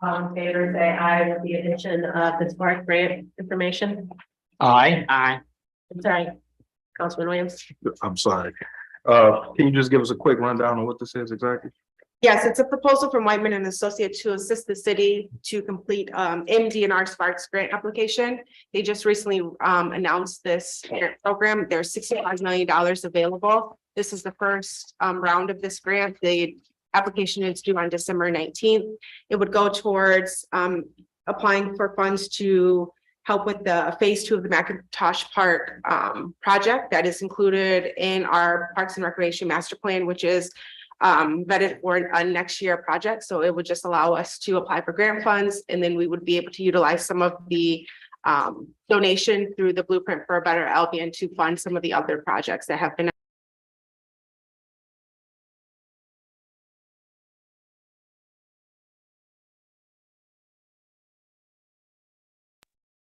All in favor, say aye with the addition of the Spark grant information. Aye. Aye. I'm sorry, Councilman Williams. I'm sorry. Can you just give us a quick rundown on what this is exactly? Yes, it's a proposal from Whiteman and Associates to assist the city to complete MDNR Sparks grant application. They just recently announced this grant program. There's $65 million available. This is the first round of this grant. The application is due on December 19th. It would go towards applying for funds to help with the phase 2 of the McIntosh Park project that is included in our Parks and Recreation Master Plan, which is vetted for a next year project. So it would just allow us to apply for grant funds, and then we would be able to utilize some of the donation through the Blueprint for a Better Albion to fund some of the other projects that have been.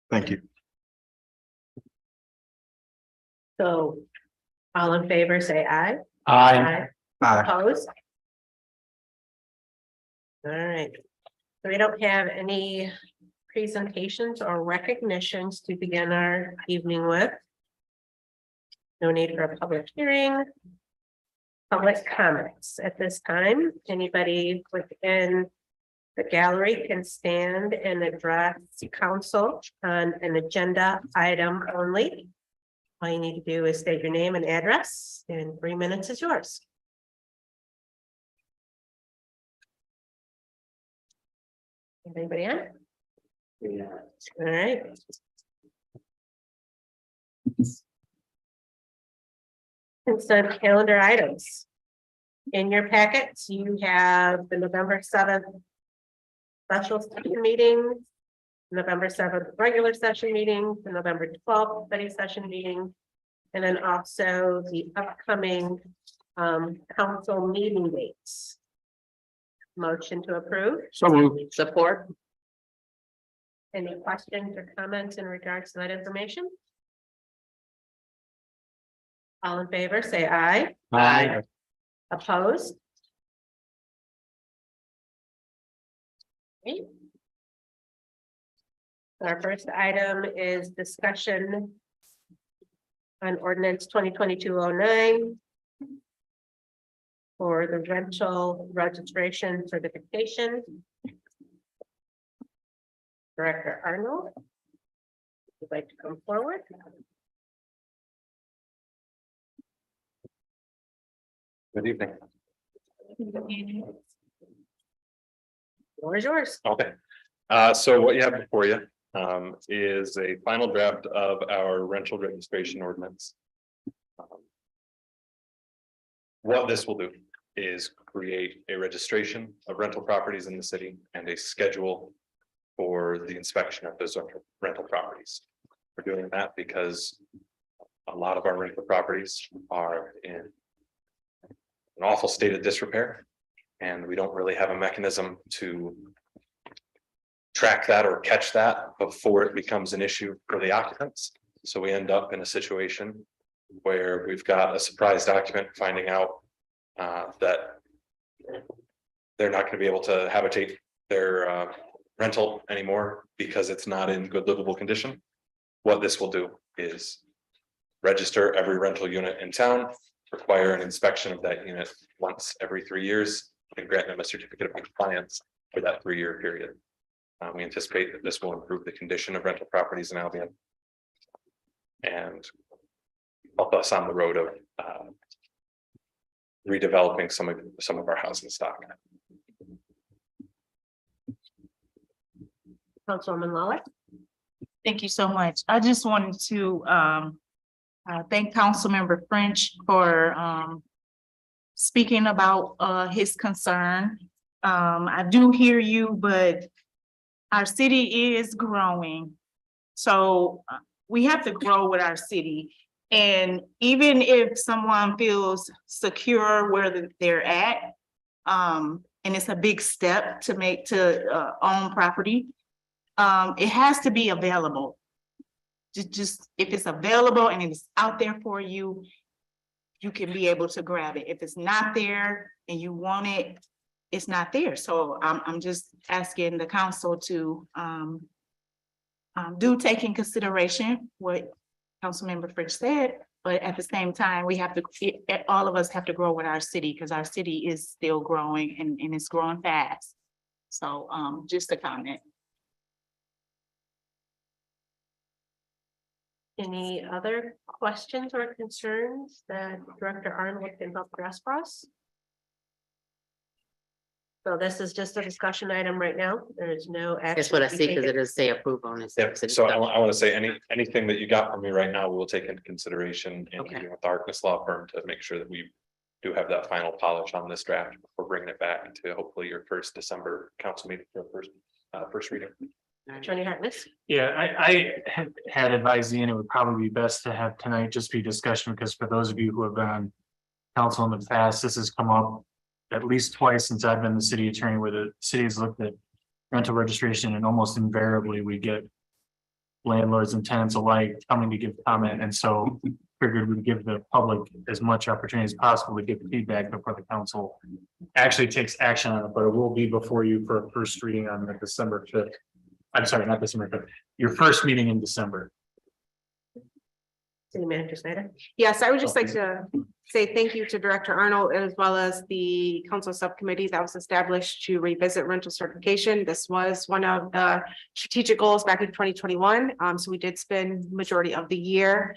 Thank you. So all in favor, say aye. Aye. Aye. Opposed? All right, so we don't have any presentations or recognitions to begin our evening with. No need for a public hearing. Public comments at this time. Anybody within the gallery can stand and address council on an agenda item only. All you need to do is state your name and address, and 3 minutes is yours. Anybody on? Yeah. All right. Consent calendar items. In your packets, you have the November 7th special session meeting, November 7th regular session meeting, the November 12th study session meeting, and then also the upcoming council meeting dates. Motion to approve. So moved. Support. Any questions or comments in regards to that information? All in favor, say aye. Aye. Opposed? Okay. Our first item is discussion on ordinance 2022-09 for the rental registration certification. Director Arnold, if you'd like to come forward. Good evening. Floor is yours. Okay. So what you have before you is a final draft of our rental registration ordinance. What this will do is create a registration of rental properties in the city and a schedule for the inspection of those rental properties. We're doing that because a lot of our rental properties are in an awful state of disrepair, and we don't really have a mechanism to track that or catch that before it becomes an issue for the occupants. So we end up in a situation where we've got a surprised occupant finding out that they're not going to be able to habitate their rental anymore because it's not in good livable condition. What this will do is register every rental unit in town, require an inspection of that unit once every 3 years, and grant them a certificate of compliance for that 3-year period. We anticipate that this will improve the condition of rental properties in Albion and help us on the road of redeveloping some of our housing stock. Councilwoman Lawler. Thank you so much. I just wanted to thank Councilmember French for speaking about his concern. I do hear you, but our city is growing. So we have to grow with our city. And even if someone feels secure where they're at, and it's a big step to make to own property, it has to be available. Just if it's available and it's out there for you, you can be able to grab it. If it's not there and you want it, it's not there. So I'm just asking the council to do take in consideration what Councilmember Fritz said, but at the same time, we have to, all of us have to grow with our city because our city is still growing and it's growing fast. So just a comment. Any other questions or concerns that Director Arnold can help address for us? So this is just a discussion item right now. There is no action. That's what I to be see, because taken. it does say approve on this. Yeah, so I want to say anything that you got from me right now, we will take into consideration in Okay. meeting with the Arcus law firm to make sure that we do have that final polish on this draft before bringing it back to hopefully your first December council meeting for first reading. Attorney Hartness. Yeah, I had advised Ian, it would probably be best to have tonight just be discussion, because for those of you who have been on council in the past, this has come up at least twice since I've been the city attorney, where the city has looked at rental registration, and almost invariably we get landlords and tenants alike coming to give comment, and so figured we'd give the public as much opportunity as possible to give feedback before the council actually takes action on it, but it will be before you for a first reading on the December 5th. I'm sorry, not December 5th, your first meeting in December. City Manager Snyder. Yes, I would just like to say thank you to Director Arnold as well as the council subcommittee that was established to revisit rental certification. This was one of the strategic goals back in 2021. So we did spend majority of the year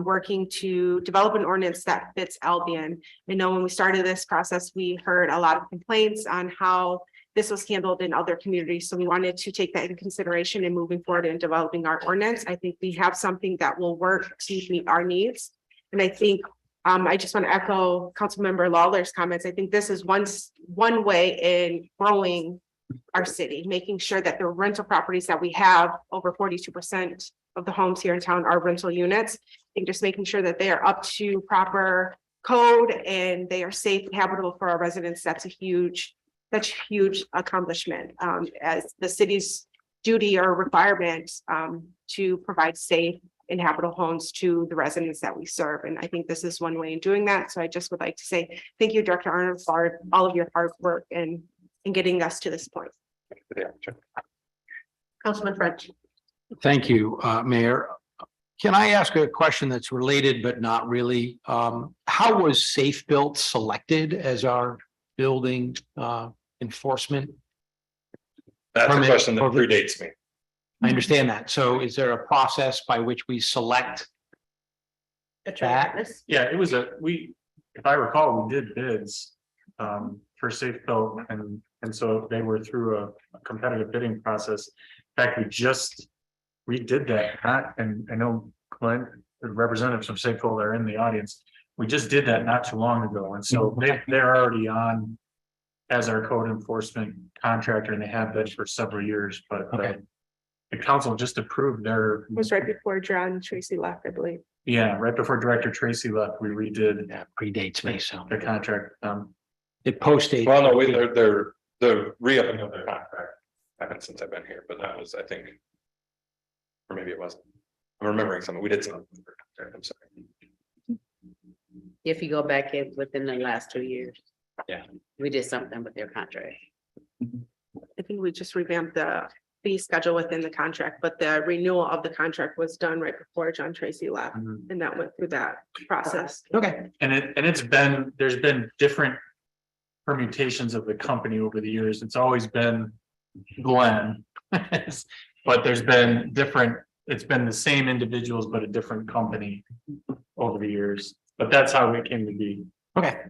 working to develop an ordinance that fits Albion. I know when we started this process, we heard a lot of complaints on how this was handled in other communities. So we wanted to take that into consideration in moving forward and developing our ordinance. I think we have something that will work to meet our needs. And I think I just want to echo Councilmember Lawler's comments. I think this is one way in growing our city, making sure that the rental properties that we have, over 42% of the homes here in town are rental units. I think just making sure that they are up to proper code and they are safe and habitable for our residents. That's a huge accomplishment as the city's duty or requirement to provide safe and habitable homes to the residents that we serve. And I think this is one way in doing that. So I just would like to say thank you, Director Arnold, for all of your hard work and in getting us to this point. Councilman French. Thank you, Mayor. Can I ask a question that's related but not really? How was Safe Built selected as our building enforcement? That's a Permit question that for the- predates me. I understand that. So is there a process by which we select? Attorney That- Hartness. Yeah, it was if I recall, we did bids for Safe Built, and so they were through a competitive bidding process. In fact, we just redid that, and I know Clint, the representatives from Safe Built are in the audience. We just did that not too long ago, and so they're already on as our code enforcement contractor, and they have been for several years, but Okay. the council just approved their, It was right before John Tracy left, I believe. yeah, right before Director Tracy left, we redid That predates me, so. the contract. It postdates. Well, no, they're re-upping of their contract. Happened since I've been here, but that was, I think. Or maybe it wasn't. I'm remembering something. We did something. I'm sorry. If you go back in within the last 2 years. Yeah. We did something with their contract. I think we just revamped the fee schedule within the contract, but the renewal of the contract was done right before John Tracy left. And that went through that process. Okay. And there's been different permutations of the company over the years. It's always been Glenn. But there's been it's been the same individuals, but a different company over the years. But that's how it came to be. Okay.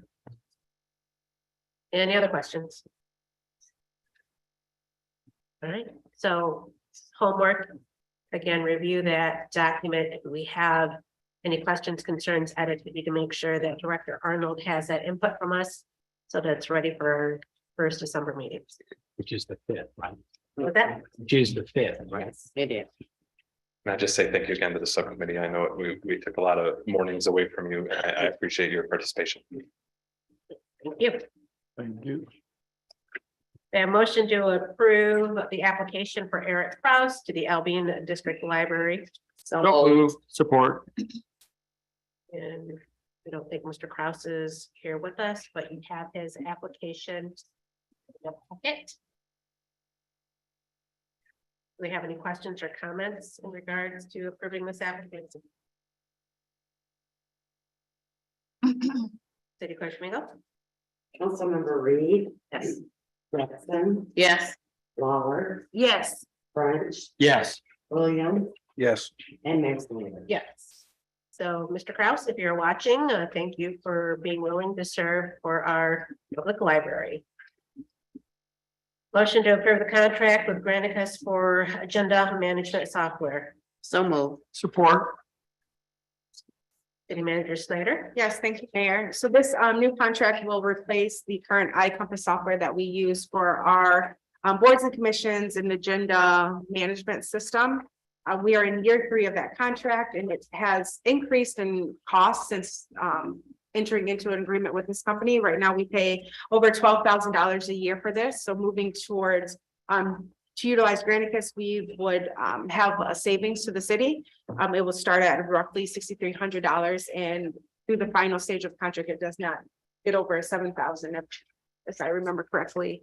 Any other questions? All right, so homework, again, review that document. If we have any questions, concerns, edits, we need to make sure that Director Arnold has that input from us so that it's ready for our first December meetings. Which is the 5th, right? With that, Which is the 5th, right? Yes, it is. And I just say thank you again to the subcommittee. I know we took a lot of mornings away from you. I appreciate your participation. thank you. Thank you. A motion to approve the application for Eric Krause to the Albion District Library. So Move. Support. And I don't think Mr. Krause is here with us, but you have his application Okay. Do we have any questions or comments in regards to approving this application? City Clerk Domingo? Councilmember Reed. Yes. Jackson, Yes. Lawler, Yes. French, Yes. Williams, Yes. and Mayor Snyder. Yes. So, Mr. Krause, if you're watching, thank you for being willing to serve for our public library. Motion to approve the contract with Granicus for agenda management software. So move. Support. City Manager Snyder? Yes, thank you, Mayor. So this new contract will replace the current iCompass software that we use for our boards and commissions and agenda management system. We are in year 3 of that contract, and it has increased in cost since entering into an agreement with this company. Right now, we pay over $12,000 a year for this. So moving towards to utilize Granicus, we would have a savings to the city. It will start at roughly $6,300, and through the final stage of contract, it does not get over $7,000, if I remember correctly.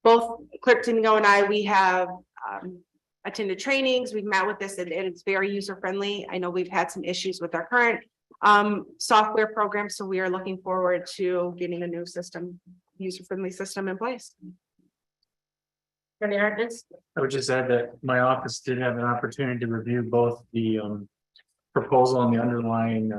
Both Clerk Domingo and I, we have attended trainings, we've met with this, and it's very user-friendly. I know we've had some issues with our current software program, so we are looking forward to getting a new system, user-friendly system in place. Attorney Harkness? I would just add that my office did have an opportunity to review both the proposal and the underlying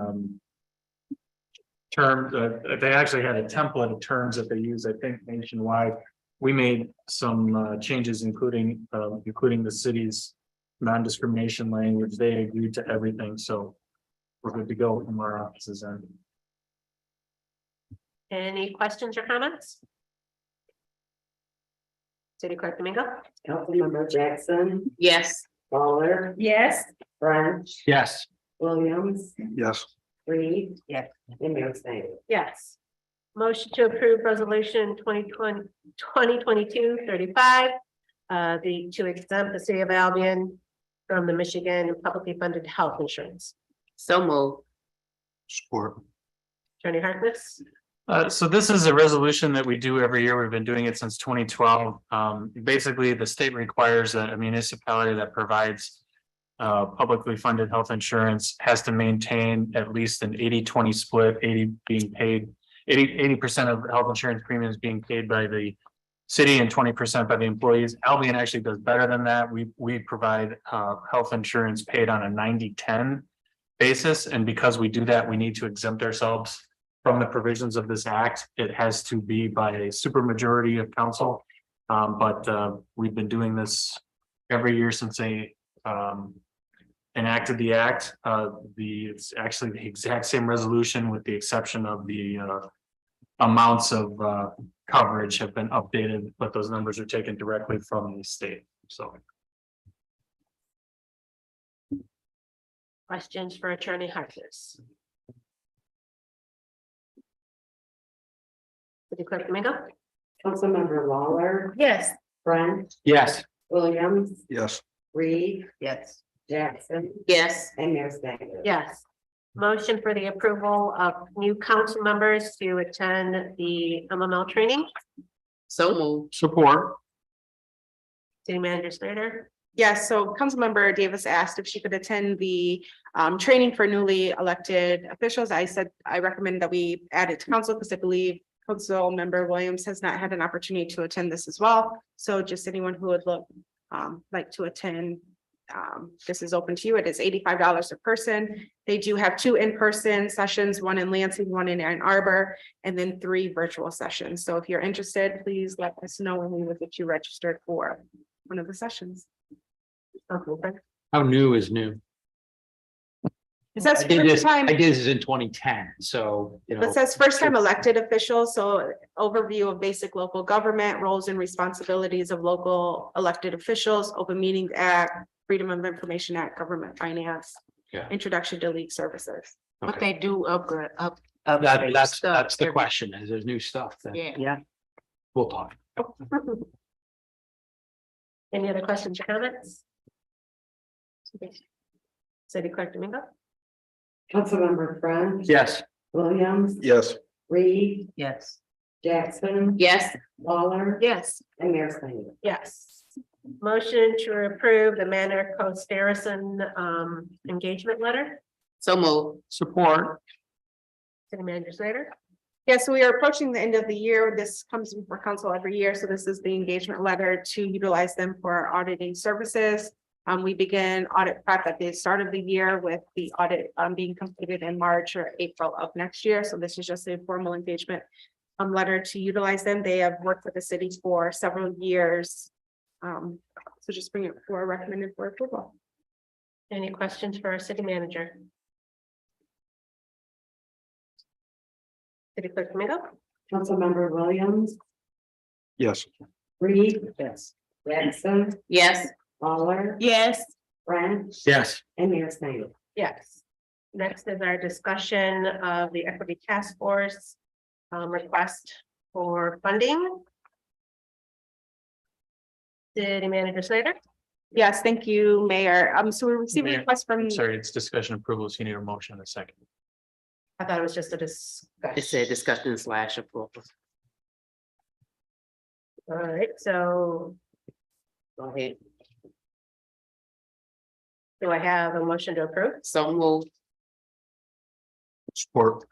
terms. They actually had a template of terms that they use, I think, nationwide. We made some changes, including the city's non-discrimination language. They agreed to everything, so we're good to go from our offices end. Any questions or comments? City Clerk Domingo? Councilmember Jackson, Yes. Lawler, Yes. French, Yes. Williams, Yes. Reed. Yes. And Mayor Snyder. Yes. Motion to approve resolution 2022-35, to exempt the City of Albion from the Michigan publicly funded health insurance. So move. Support. Attorney Harkness? So this is a resolution that we do every year. We've been doing it since 2012. Basically, the state requires that a municipality that provides publicly funded health insurance has to maintain at least an 80-20 split, 80 being paid, 80% of health insurance premiums being paid by the city and 20% by the employees. Albion actually does better than that. We provide health insurance paid on a 90-10 basis, and because we do that, we need to exempt ourselves from the provisions of this act. It has to be by a supermajority of council, but we've been doing this every year since they enacted the act. It's actually the exact same resolution with the exception of the amounts of coverage have been updated, but those numbers are taken directly from the state. So Questions for Attorney Harkness? City Clerk Domingo? Councilmember Lawler, Yes. French, Yes. Williams, Yes. Reed, Yes. Jackson, Yes. and Mayor Snyder. Yes. Motion for the approval of new council members to attend the MML training. So move. Support. City Manager Snyder? Yes, so Councilmember Davis asked if she could attend the training for newly elected officials. I said I recommend that we add it to council because I believe Council Member Williams has not had an opportunity to attend this as well. So just anyone who would like to attend, this is open to you. It is $85 a person. They do have 2 in-person sessions, one in Lansing, one in Ann Arbor, and then 3 virtual sessions. So if you're interested, please let us know and we will get you registered for one of the sessions. Okay. How new is new? It says I did first this, time, I did this in 2010, so, you know. it says first time elected officials, so overview of basic local government, roles and responsibilities of local elected officials, Open Meetings Act, Freedom of Information Act, Government Finance. Yeah. Introduction to league services. But they do upgrade up. That's stuff the every- question, is there's new stuff that Yeah. we'll talk. Any other questions or comments? City Clerk Domingo? Councilmember French. Yes. Williams, Yes. Reed, Yes. Jackson, Yes. Waller, Yes. and Mayor Snyder. Yes. Motion to approve the Manor Coast engagement letter. So move. Support. City Manager Slater. Yes, we are approaching the end of the year. This comes before council every year, so this is the engagement letter to utilize them for our auditing services. We begin audit prep at the start of the year with the audit being completed in March or April of next year. So this is just a formal engagement letter to utilize them. They have worked with the city for several years. So just bring it for recommended for approval. Any questions for our city manager? City Clerk Domingo. Councilmember Williams, Yes. Reed, Yes. Jackson, Yes. Waller, Yes. French, Yes. and Mayor Snyder. Yes. Next is our discussion of the Equity Task Force request for funding. City Manager Slater. Yes, thank you, Mayor. So we received a Mayor, request from. I'm sorry, it's discussion approval, so you need a motion in a second. I thought it was just a discussion. It said discussion slash approval. All right, so Go ahead. do I have a motion to approve? So move Support.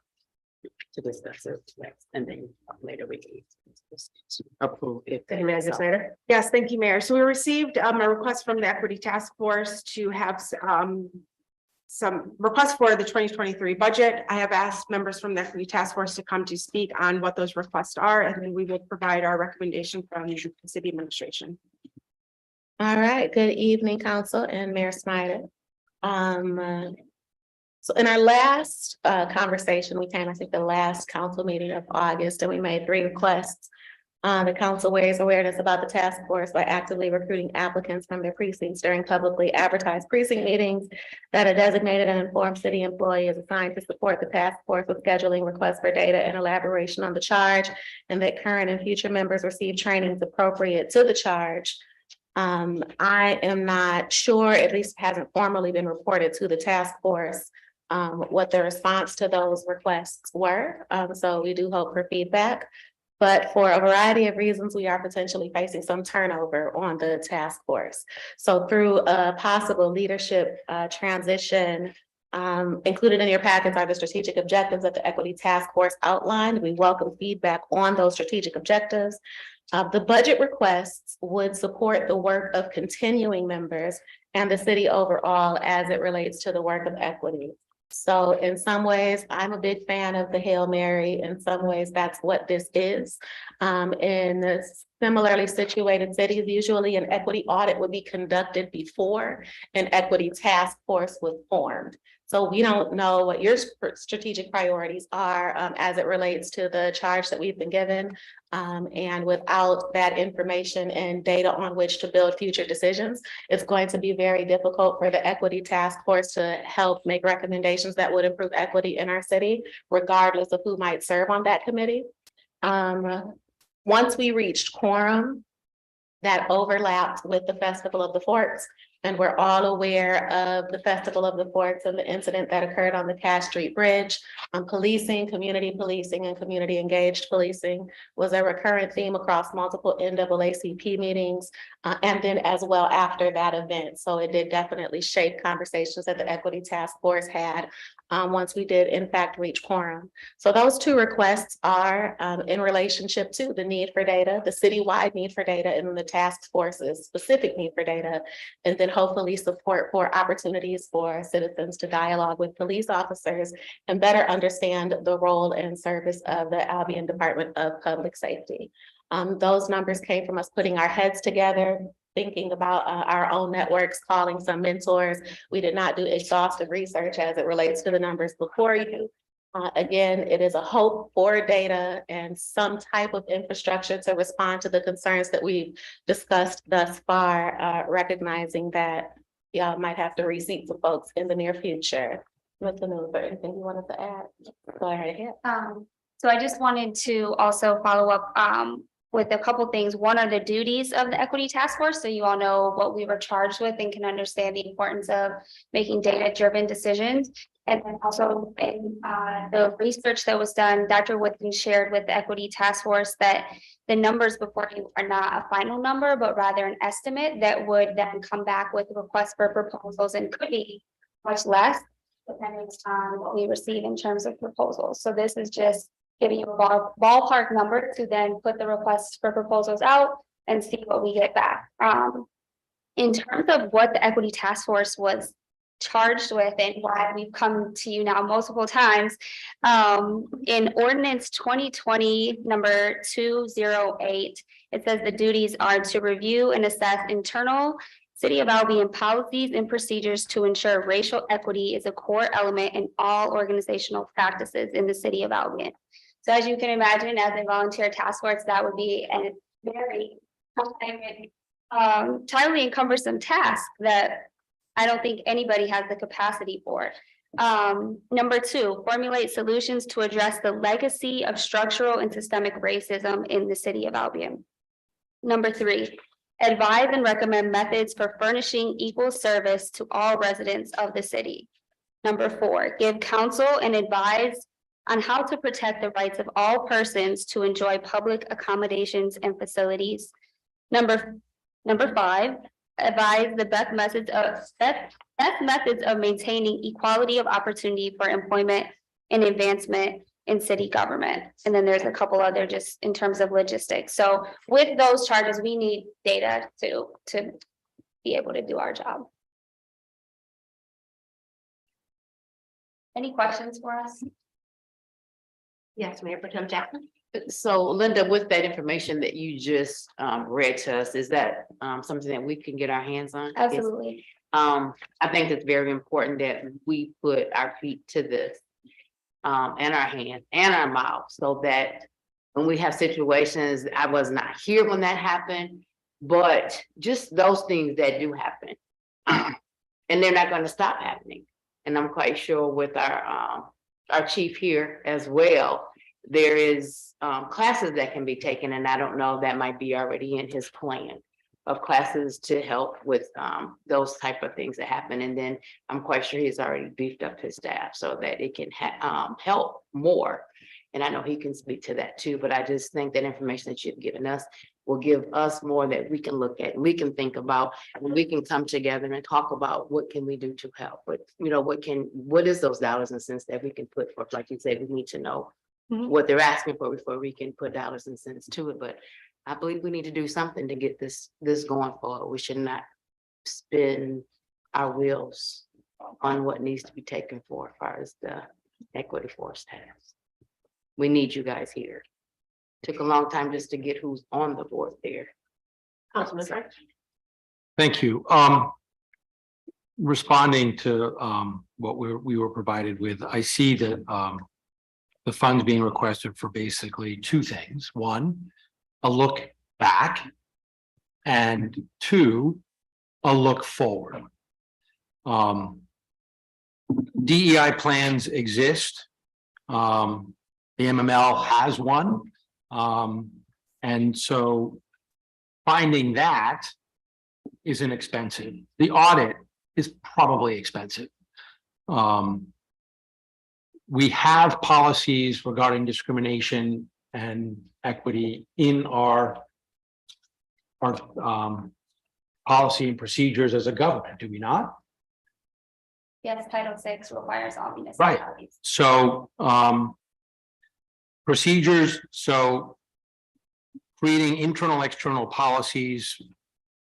to discuss it next, and then later we can approve it. City Manager Snyder. Yes, thank you, Mayor. So we received a request from the Equity Task Force to have some requests for the 2023 budget. I have asked members from the Equity Task Force to come to speak on what those requests are, and then we will provide our recommendation from the city administration. All right, good evening, council and Mayor Snyder. So in our last conversation, we came, I think, the last council meeting of August, and we made 3 requests. The council raised awareness about the task force by actively recruiting applicants from their precincts during publicly advertised precinct meetings that a designated and informed city employee is assigned to support the task force with scheduling requests for data and elaboration on the charge, and that current and future members receive trainings appropriate to the charge. I am not sure, at least hasn't formally been reported to the task force, what the response to those requests were. So we do hope for feedback. But for a variety of reasons, we are potentially facing some turnover on the task force. So through a possible leadership transition, included in your packets are the strategic objectives that the Equity Task Force outlined. We welcome feedback on those strategic objectives. The budget requests would support the work of continuing members and the city overall as it relates to the work of equity. So in some ways, I'm a big fan of the Hail Mary. In some ways, that's what this is. In similarly situated cities, usually an equity audit would be conducted before an equity task force was formed. So we don't know what your strategic priorities are as it relates to the charge that we've been given. And without that information and data on which to build future decisions, it's going to be very difficult for the Equity Task Force to help make recommendations that would improve equity in our city, regardless of who might serve on that committee. Once we reached quorum, that overlapped with the Festival of the Forts. And we're all aware of the Festival of the Forts and the incident that occurred on the Cass Street Bridge. Policing, community policing, and community engaged policing was a recurrent theme across multiple NAACP meetings, and then as well after that event. So it did definitely shape conversations that the Equity Task Force had once we did in fact reach quorum. So those 2 requests are in relationship to the need for data, the citywide need for data, and the task force's specific need for data, and then hopefully support for opportunities for citizens to dialogue with police officers and better understand the role and service of the Albion Department of Public Safety. Those numbers came from us putting our heads together, thinking about our own networks, calling some mentors. We did not do exhaustive research as it relates to the numbers before you. Again, it is a hope for data and some type of infrastructure to respond to the concerns that we've discussed thus far, recognizing that y'all might have to reseat some folks in the near future. Mr. Newber, anything you wanted to add? Go ahead. So I just wanted to also follow up with a couple things. One are the duties of the Equity Task Force, so you all know what we were charged with and can understand the importance of making data-driven decisions. And then also in the research that was done, Dr. Woodson shared with the Equity Task Force that the numbers before you are not a final number, but rather an estimate that would then come back with requests for proposals and could be much less depending on what we receive in terms of proposals. So this is just giving you a ballpark number to then put the requests for proposals out and see what we get back. In terms of what the Equity Task Force was charged with and why we've come to you now multiple times, in Ordinance 2020 number 208, it says the duties are to review and assess internal City of Albion policies and procedures to ensure racial equity is a core element in all organizational practices in the City of Albion. So as you can imagine, as a volunteer task force, that would be a very timely and cumbersome task that I don't think anybody has the capacity for. Number 2, formulate solutions to address the legacy of structural and systemic racism in the City of Albion. Number 3, advise and recommend methods for furnishing equal service to all residents of the city. Number 4, give counsel and advise on how to protect the rights of all persons to enjoy public accommodations and facilities. Number 5, advise the best methods of maintaining equality of opportunity for employment and advancement in city government. And then there's a couple other just in terms of logistics. So with those charges, we need data to be able to do our job. Any questions for us? Yes, Mayor Pro Tem Jackson. So Linda, with that information that you just read to us, is that something that we can get our hands on? Absolutely. I think it's very important that we put our feet to this and our hands and our mouths, so that when we have situations, I was not here when that happened, but just those things that do happen. And they're not going to stop happening. And I'm quite sure with our chief here as well, there is classes that can be taken, and I don't know, that might be already in his plan of classes to help with those type of things that happen. And then I'm quite sure he's already beefed up his staff so that it can help more. And I know he can speak to that too, but I just think that information that you've given us will give us more that we can look at, and we can think about, and we can come together and talk about what can we do to help. But you know, what is those dollars and cents that we can put forth? Like you said, we need to know what they're asking for before we can put dollars and cents to it. But I believe we need to do something to get this going forward. We should not spin our wheels on what needs to be taken for as far as the equity force task. We need you guys here. Took a long time just to get who's on the board there. Councilman French. Thank you. Responding to what we were provided with, I see that the funds being requested for basically 2 things. 1, a look back, and 2, a look forward. DEI plans exist. The MML has one. And so finding that isn't expensive. The audit is probably expensive. We have policies regarding discrimination and equity in our policy and procedures as a government, do we not? Yes, Title VI requires all municipalities. So procedures, so creating internal, external policies.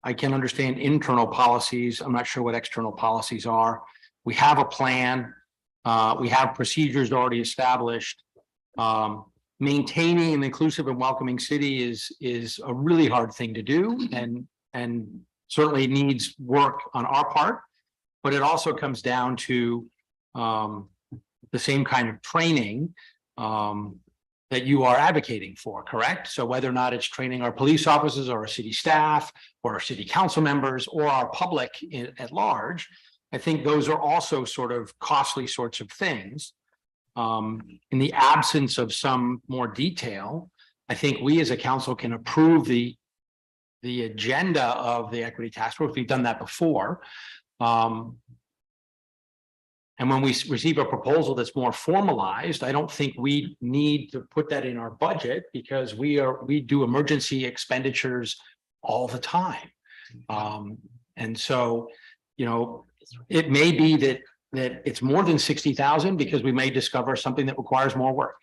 I can understand internal policies. I'm not sure what external policies are. We have a plan. We have procedures already established. Maintaining an inclusive and welcoming city is a really hard thing to do, and certainly needs work on our part. But it also comes down to the same kind of training that you are advocating for, correct? So whether or not it's training our police officers or our city staff or our city council members or our public at large, I think those are also sort of costly sorts of things. In the absence of some more detail, I think we as a council can approve the agenda of the equity task force. We've done that before. And when we receive a proposal that's more formalized, I don't think we need to put that in our budget because we do emergency expenditures all the time. And so, you know, it may be that it's more than 60,000 because we may discover something that requires more work.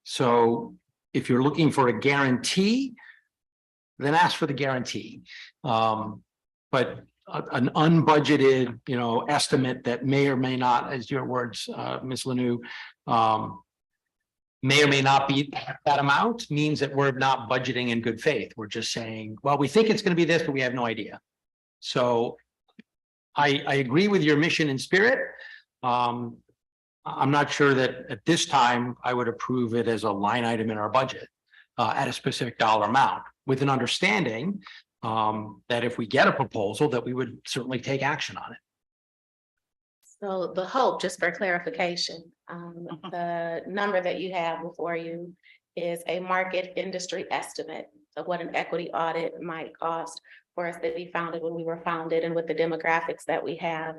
So if you're looking for a guarantee, then ask for the guarantee. But an unbudgeted, you know, estimate that may or may not, as your words, Ms. Lanu, may or may not be that amount means that we're not budgeting in good faith. We're just saying, well, we think it's going to be this, but we have no idea. So I agree with your mission and spirit. I'm not sure that at this time I would approve it as a line item in our budget at a specific dollar amount, with an understanding that if we get a proposal, that we would certainly take action on it. So the hope, just for clarification, the number that you have before you is a market industry estimate of what an equity audit might cost for us to be founded when we were founded and with the demographics that we have,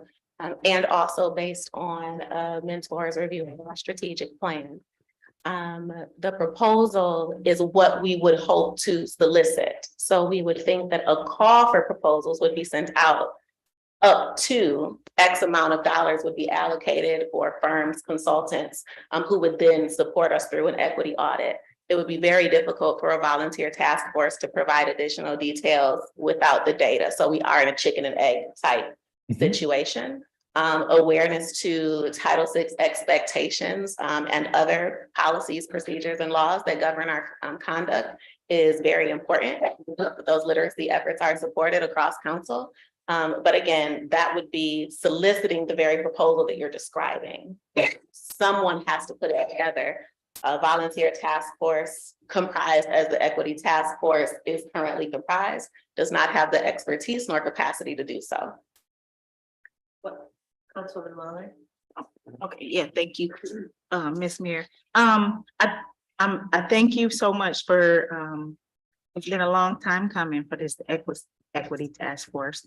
and also based on a mentor's review of our strategic plan. The proposal is what we would hope to solicit. So we would think that a call for proposals would be sent out. Up to X amount of dollars would be allocated for firms, consultants, who would then support us through an equity audit. It would be very difficult for a volunteer task force to provide additional details without the data. So we are in a chicken and egg type situation. Awareness to Title VI expectations and other policies, procedures, and laws that govern our conduct is very important. Those literacy efforts are supported across council. But again, that would be soliciting the very proposal that you're describing. Someone has to put it together. A volunteer task force comprised as the equity task force is currently comprised, does not have the expertise nor capacity to do so. Councilman Muller. Okay, yeah, thank you, Ms. Mayor. I thank you so much for, it's been a long time coming for this equity task force.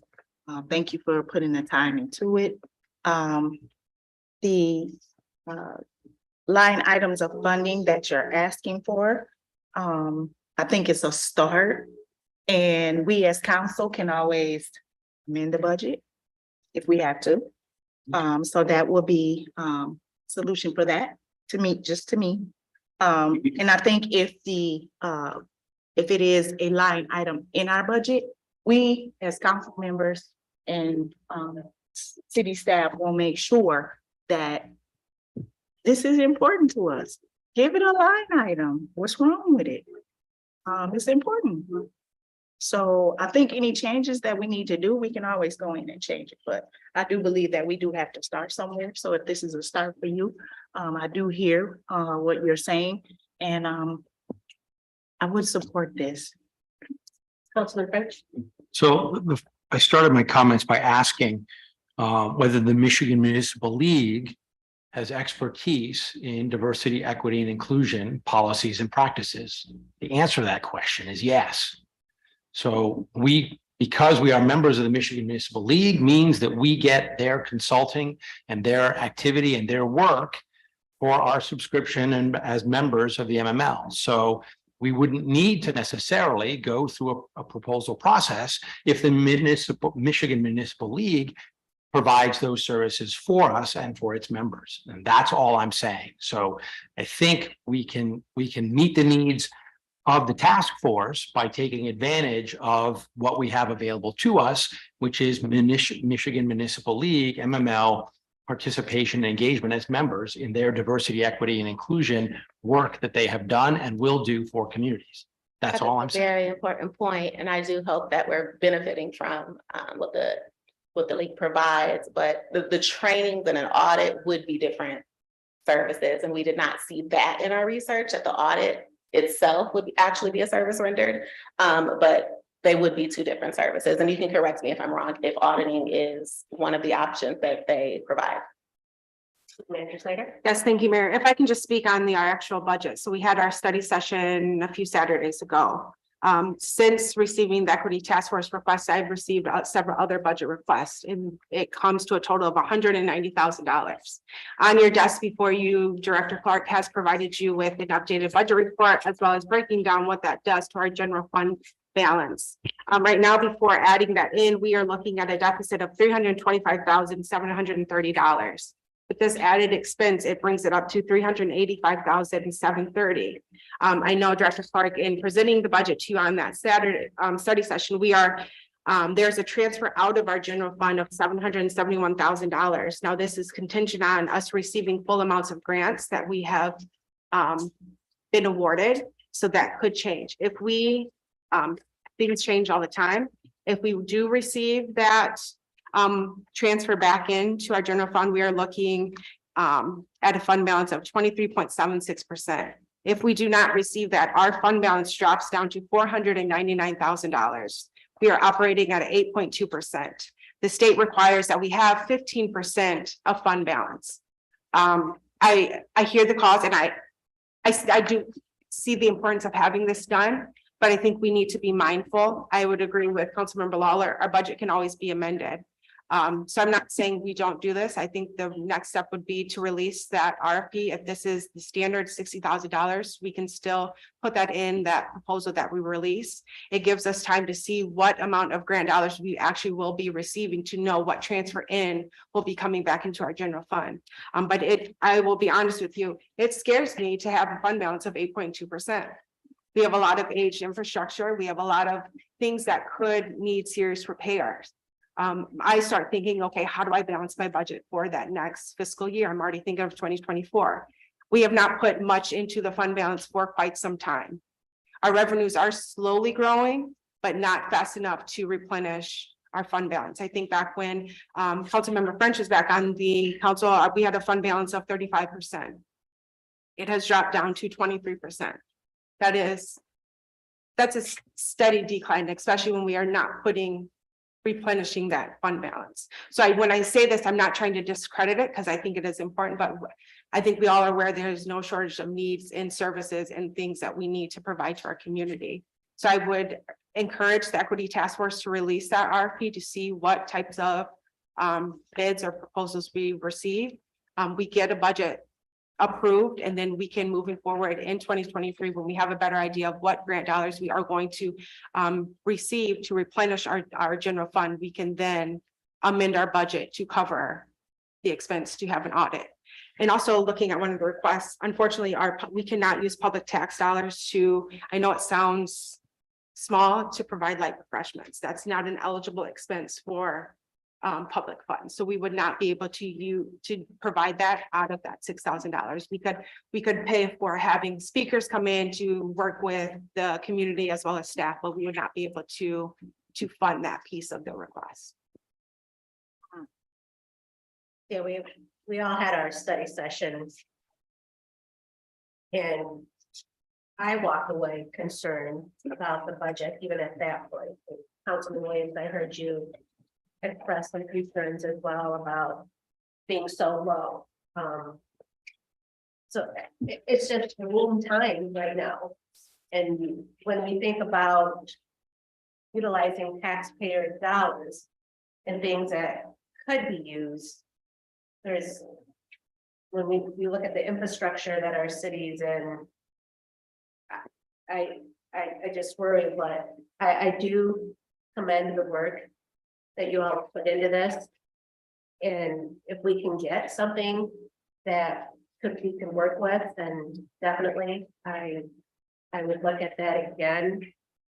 Thank you for putting the time into it. The line items of funding that you're asking for, I think it's a start. And we as council can always amend the budget if we have to. So that will be solution for that to me, just to me. And I think if it is a line item in our budget, we as council members and city staff will make sure that this is important to us. Give it a line item. What's wrong with it? It's important. So I think any changes that we need to do, we can always go in and change it. But I do believe that we do have to start somewhere. So if this is a start for you, I do hear what you're saying, and I would support this. Councilman French. So I started my comments by asking whether the Michigan Municipal League has expertise in diversity, equity, and inclusion policies and practices. The answer to that question is yes. So because we are members of the Michigan Municipal League, means that we get their consulting and their activity and their work for our subscription and as members of the MML. So we wouldn't need to necessarily go through a proposal process if the Michigan Municipal League provides those services for us and for its members. And that's all I'm saying. So I think we can meet the needs of the task force by taking advantage of what we have available to us, which is Michigan Municipal League, MML, participation and engagement as members in their diversity, equity, and inclusion work that they have done and will do for communities. That's all I'm saying. Very important point, and I do hope that we're benefiting from what the league provides, but the trainings and an audit would be different services, and we did not see that in our research, that the audit itself would actually be a service rendered, but they would be two different services. And you can correct me if I'm wrong, if auditing is one of the options that they provide. Manager Slater. Yes, thank you, Mayor. If I can just speak on our actual budget. So we had our study session a few Saturdays ago. Since receiving the equity task force request, I've received several other budget requests, and it comes to a total of $190,000. On your desk before you, Director Clark has provided you with an updated budget report, as well as breaking down what that does to our general fund balance. Right now, before adding that in, we are looking at a deficit of $325,730. With this added expense, it brings it up to $385,730. I know Director Clark, in presenting the budget to you on that Saturday study session, we are there's a transfer out of our general fund of $771,000. Now, this is contingent on us receiving full amounts of grants that we have been awarded, so that could change. If we things change all the time. If we do receive that transfer back into our general fund, we are looking at a fund balance of 23.76%. If we do not receive that, our fund balance drops down to $499,000. We are operating at 8.2%. The state requires that we have 15% of fund balance. I hear the cause, and I do see the importance of having this done, but I think we need to be mindful. I would agree with Councilmember Lawler. Our budget can always be amended. So I'm not saying we don't do this. I think the next step would be to release that RFP. If this is the standard $60,000, we can still put that in that proposal that we release. It gives us time to see what amount of grant dollars we actually will be receiving, to know what transfer in will be coming back into our general fund. But I will be honest with you, it scares me to have a fund balance of 8.2%. We have a lot of aged infrastructure. We have a lot of things that could need serious repairs. I start thinking, okay, how do I balance my budget for that next fiscal year? I'm already thinking of 2024. We have not put much into the fund balance for quite some time. Our revenues are slowly growing, but not fast enough to replenish our fund balance. I think back when Councilmember French was back on the council, we had a fund balance of 35%. It has dropped down to 23%. That's a steady decline, especially when we are not replenishing that fund balance. So when I say this, I'm not trying to discredit it, because I think it is important, but I think we all are aware there's no shortage of needs and services and things that we need to provide to our community. So I would encourage the Equity Task Force to release that RFP to see what types of bids or proposals we receive. We get a budget approved, and then we can, moving forward in 2023, when we have a better idea of what grant dollars we are going to receive to replenish our general fund, we can then amend our budget to cover the expense to have an audit. And also looking at one of the requests, unfortunately, we cannot use public tax dollars to, I know it sounds small, to provide light refreshments. That's not an eligible expense for public funds. So we would not be able to provide that out of that $6,000. We could pay for having speakers come in to work with the community as well as staff, but we would not be able to fund that piece of the request. Yeah, we all had our study sessions. And I walked away concerned about the budget, even at that point. Councilman Williams, I heard you express some concerns as well about being so low. So it's just a room time right now. And when we think about utilizing taxpayer dollars and things that could be used, when we look at the infrastructure that our city's in, I just worry, but I do commend the work that you all put into this. And if we can get something that we can work with, then definitely I would look at that again.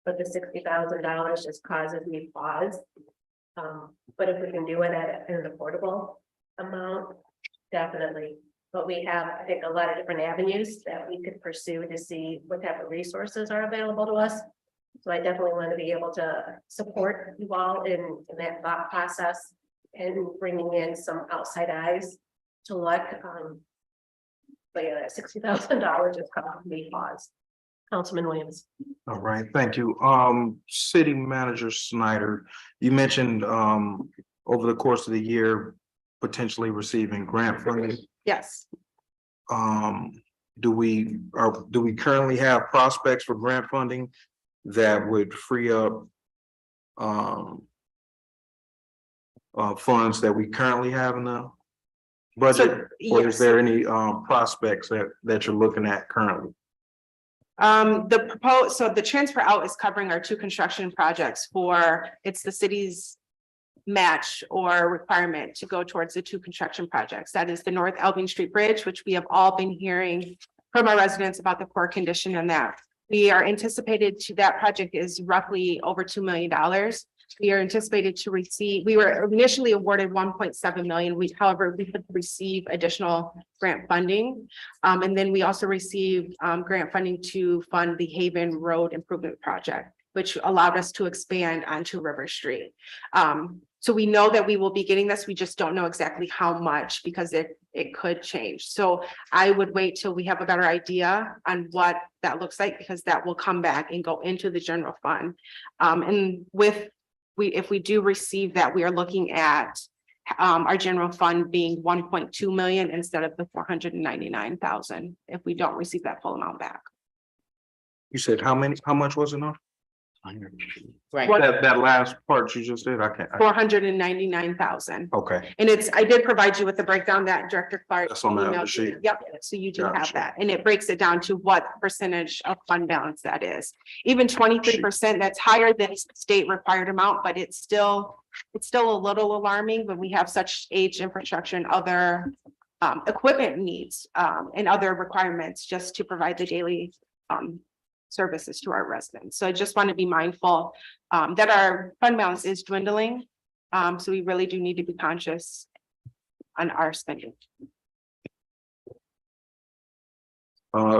But the $60,000 just causes me pause. But if we can do it at an affordable amount, definitely. But we have, I think, a lot of different avenues that we could pursue to see what type of resources are available to us. So I definitely want to be able to support you all in that thought process and bringing in some outside eyes to look. But yeah, that $60,000 is probably pause. Councilman Williams. All right, thank you. City Manager Snyder, you mentioned over the course of the year, potentially receiving grant funding. Yes. Do we currently have prospects for grant funding that would free up funds that we currently have in the budget? So, Or is yes. there any prospects that you're looking at currently? So the transfer out is covering our two construction projects it's the city's match or requirement to go towards the two construction projects. That is the North Albion Street Bridge, which we have all been hearing from our residents about the poor condition in that. We are anticipated that project is roughly over $2 million. We are anticipated to receive, we were initially awarded 1.7 million. However, we could receive additional grant funding. And then we also received grant funding to fund the Haven Road Improvement Project, which allowed us to expand onto River Street. So we know that we will be getting this. We just don't know exactly how much because it could change. So I would wait till we have a better idea on what that looks like, because that will come back and go into the general fund. And if we do receive that, we are looking at our general fund being 1.2 million instead of the 499,000 if we don't receive that full amount back. You said how much was it now? Right. That last part you just did, I can't. 499,000. Okay, And I did provide you with the breakdown that Director Clark. That's on the emailed sheet. you. Yep, so you do have Gotcha. that, and it breaks it down to what percentage of fund balance that is. Even 23%, that's higher than state required amount, but it's still a little alarming when we have such aged infrastructure and other equipment needs and other requirements just to provide the daily services to our residents. So I just want to be mindful that our fund balance is dwindling. So we really do need to be conscious on our spending.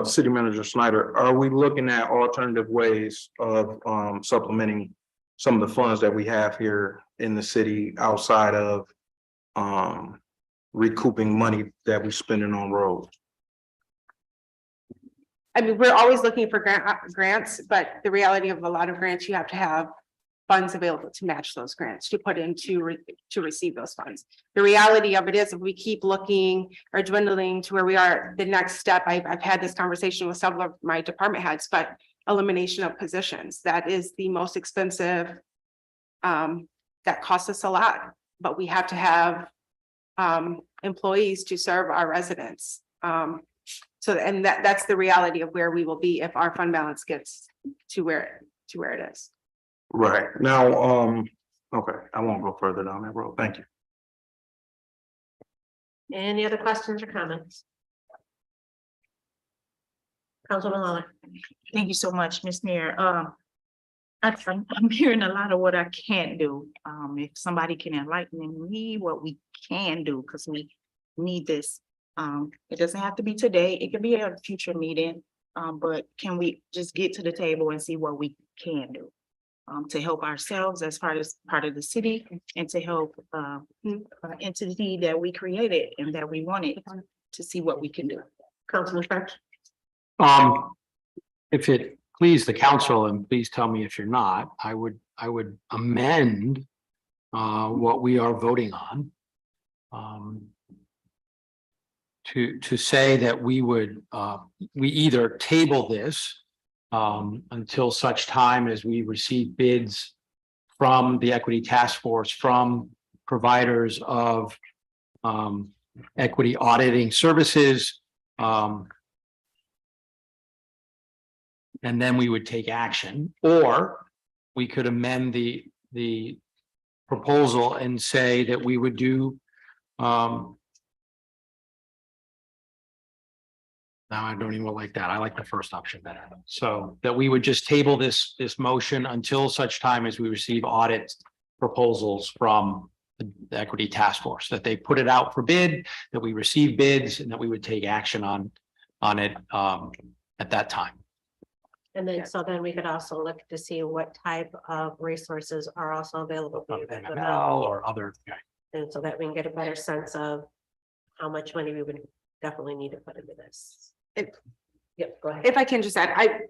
City Manager Snyder, are we looking at alternative ways of supplementing some of the funds that we have here in the city outside of recouping money that we're spending on roads? I mean, we're always looking for grants, but the reality of a lot of grants, you have to have funds available to match those grants, to put into to receive those funds. The reality of it is, if we keep looking or dwindling to where we are, the next step, I've had this conversation with several of my department heads, but elimination of positions, that is the most expensive. That costs us a lot, but we have to have employees to serve our residents. So, and that's the reality of where we will be if our fund balance gets to where it is. Right, now, okay, I won't go further down that road, thank you. Any other questions or comments? Councilman Lawler. Thank you so much, Ms. Mayor. I'm hearing a lot of what I can't do. If somebody can enlighten me what we can do, because we need this. It doesn't have to be today. It can be at a future meeting. But can we just get to the table and see what we can do? To help ourselves as part of the city and to help entity that we created and that we wanted to see what we can do. Councilman French. If it please the council, and please tell me if you're not, I would amend what we are voting on. To say that we either table this until such time as we receive bids from the Equity Task Force, from providers of equity auditing services. And then we would take action, or we could amend the proposal and say that we would do now I don't even like that. I like the first option better. So that we would just table this motion until such time as we receive audit proposals from the Equity Task Force, that they put it out for bid, that we receive bids, and that we would take action on it at that time. And then, so then we could also look to see what type of resources are also available. for you guys without- MML or other. And so that we can get a better sense of how much money we would definitely need to put into this. Yep, go ahead. If I can just add,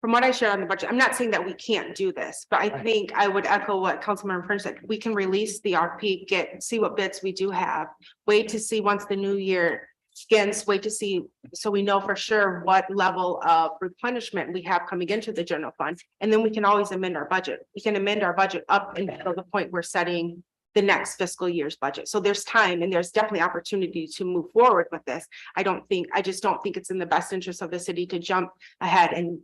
from what I shared on the budget, I'm not saying that we can't do this, but I think I would echo what Councilmember French said. We can release the RFP, see what bids we do have, wait to see once the new year again, wait to see, so we know for sure what level of replenishment we have coming into the general fund. And then we can always amend our budget. We can amend our budget up until the point we're setting the next fiscal year's budget. So there's time and there's definitely opportunity to move forward with this. I just don't think it's in the best interest of the city to jump ahead and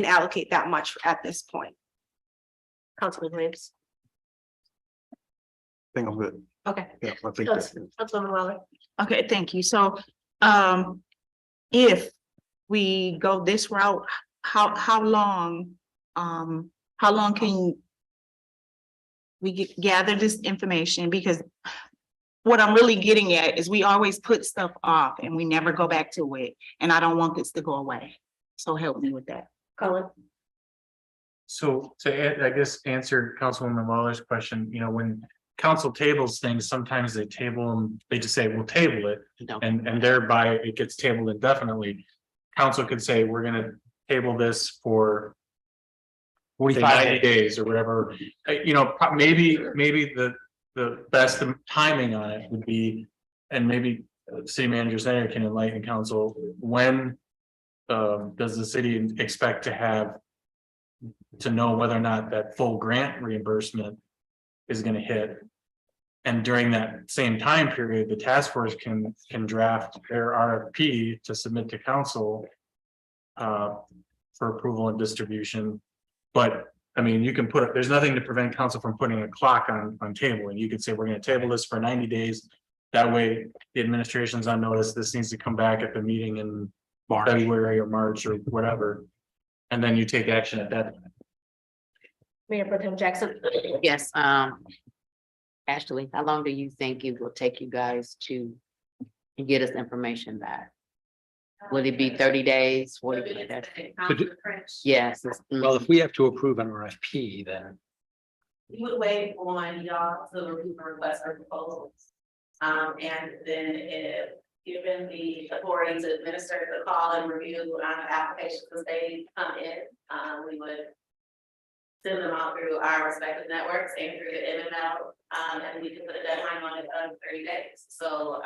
allocate that much at this point. Councilman Williams. I think I'm good. Okay. Yeah, I think that's. Councilwoman Waller. Okay, thank you. So, if we go this route, how long can we gather this information? Because what I'm really getting at is we always put stuff off and we never go back to it. And I don't want this to go away. So help me with that. Colin. So I guess answer Councilwoman Lawler's question, when council tables things, sometimes they table them, they just say, we'll table it. No. And thereby it gets tabled indefinitely. Council could say, we're gonna table this for 90 days or whatever. Maybe the best timing on it would be, and maybe city manager Snyder can enlighten council, when does the city expect to know whether or not that full grant reimbursement is going to hit? And during that same time period, the task force can draft their RFP to submit to council for approval and distribution. But I mean, you can there's nothing to prevent council from putting a clock on table, and you could say, we're going to table this for 90 days. That way the administration's on notice, this needs to come back at the meeting in February or March or whatever. And then you take action at that time. Mayor Pro Tem Jackson. Yes, Ashley, how long do you think it will take you guys to get us information back? Would it be 30 days? 40 days? Yes. Well, if we have to approve an RFP, then We would wait on y'all to review the request for proposals. And then if given the authority to administer the call and review applications as they come in, we would send them out through our respective networks and through the MML, and we can put a deadline on it of 30 days. So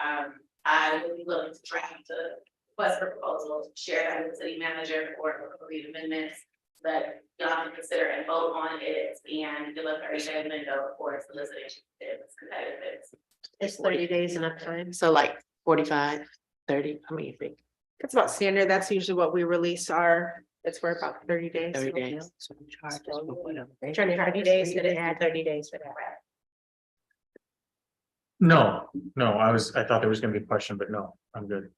I would be willing to draft a request for proposals, share that with the city manager for the amendments that y'all can consider and vote on it, and give a 30-day window for solicitation bids, competitive bids. It's 30 days enough time. So like 45, 30, how many you think? That's about standard. That's usually what we release it's for about 30 days. 30 days. Attorney Harvey days, did it add 30 days for that? No, I thought there was gonna be a question, but no, I'm good.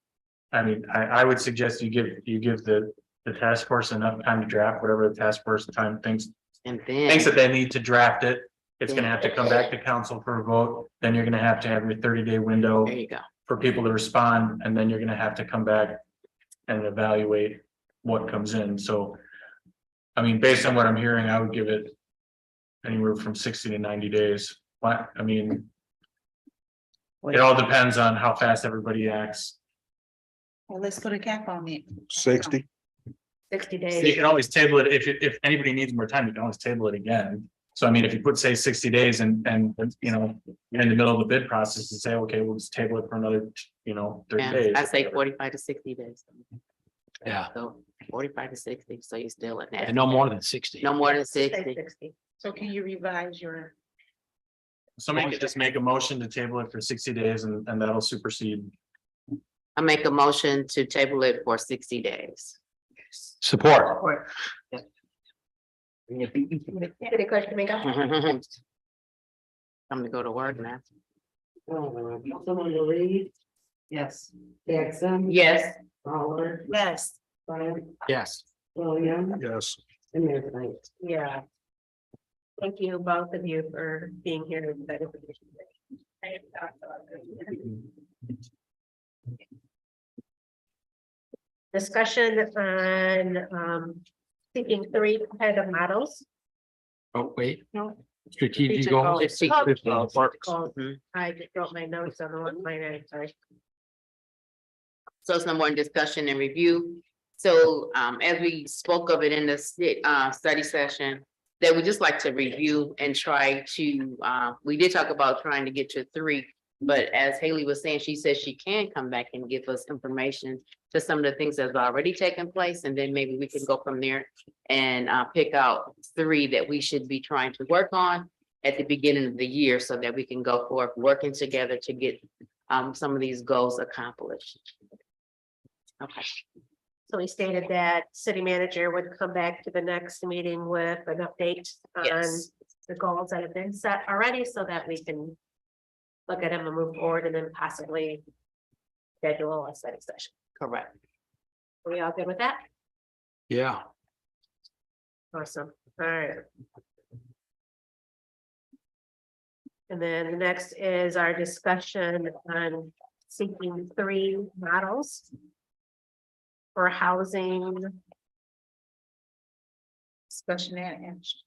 I mean, I would suggest you give the task force enough time to draft whatever the task force thinks And then. that they need to draft it. It's gonna have to come back to council for a vote, then you're gonna have to have your 30-day window There you go. for people to respond, and then you're gonna have to come back and evaluate what comes in. So, I mean, based on what I'm hearing, I would give it anywhere from 60 to 90 days. I mean, it all depends on how fast everybody acts. Well, let's put a cap on it. 60. 60 You days. can always table it if anybody needs more time, you can always table it again. So I mean, if you put, say, 60 days and you're in the middle of the bid process and say, okay, we'll just table it for another, 30 Yeah, days. I say 45 to 60 days. yeah, So 45 to 60, so you're still at that. and no more than 60. No more than Say 60. 60. So can you revise your? Somebody could just make a motion to table it for 60 days and that'll supersede. I make a motion to table it for 60 days. Support. Any question, Mika? I'm gonna go to work now. Councilwoman Reed, Yes. Jackson. Yes. Fowler, Yes. Bryant, Yes. Williams, Yes. and Mayor Knight. Yeah. Thank you, both of you, for being here to that information. Discussion on seeking 3 competitive models. Oh, wait. No. Strategic Strategic goals. goals. Parks. Oh, Mhm. I just wrote my notes on the one line, I'm sorry. So it's no more discussion and review. So as we spoke of it in the study session, that we just like to review and try to, we did talk about trying to get to 3 But as Haley was saying, she says she can come back and give us information to some of the things that have already taken place, and then maybe we can go from there and pick out 3 that we should be trying to work on at the beginning of the year so that we can go forward working together to get some of these goals accomplished. Okay. So we stated that city manager would come back to the next meeting with an update on Yes. the goals that have been set already so that we can look at them and move forward and then possibly schedule a study session. Correct. Are we all good with that? Yeah. Awesome. All right. And then the next is our discussion on seeking 3 models for housing. Discussion and action.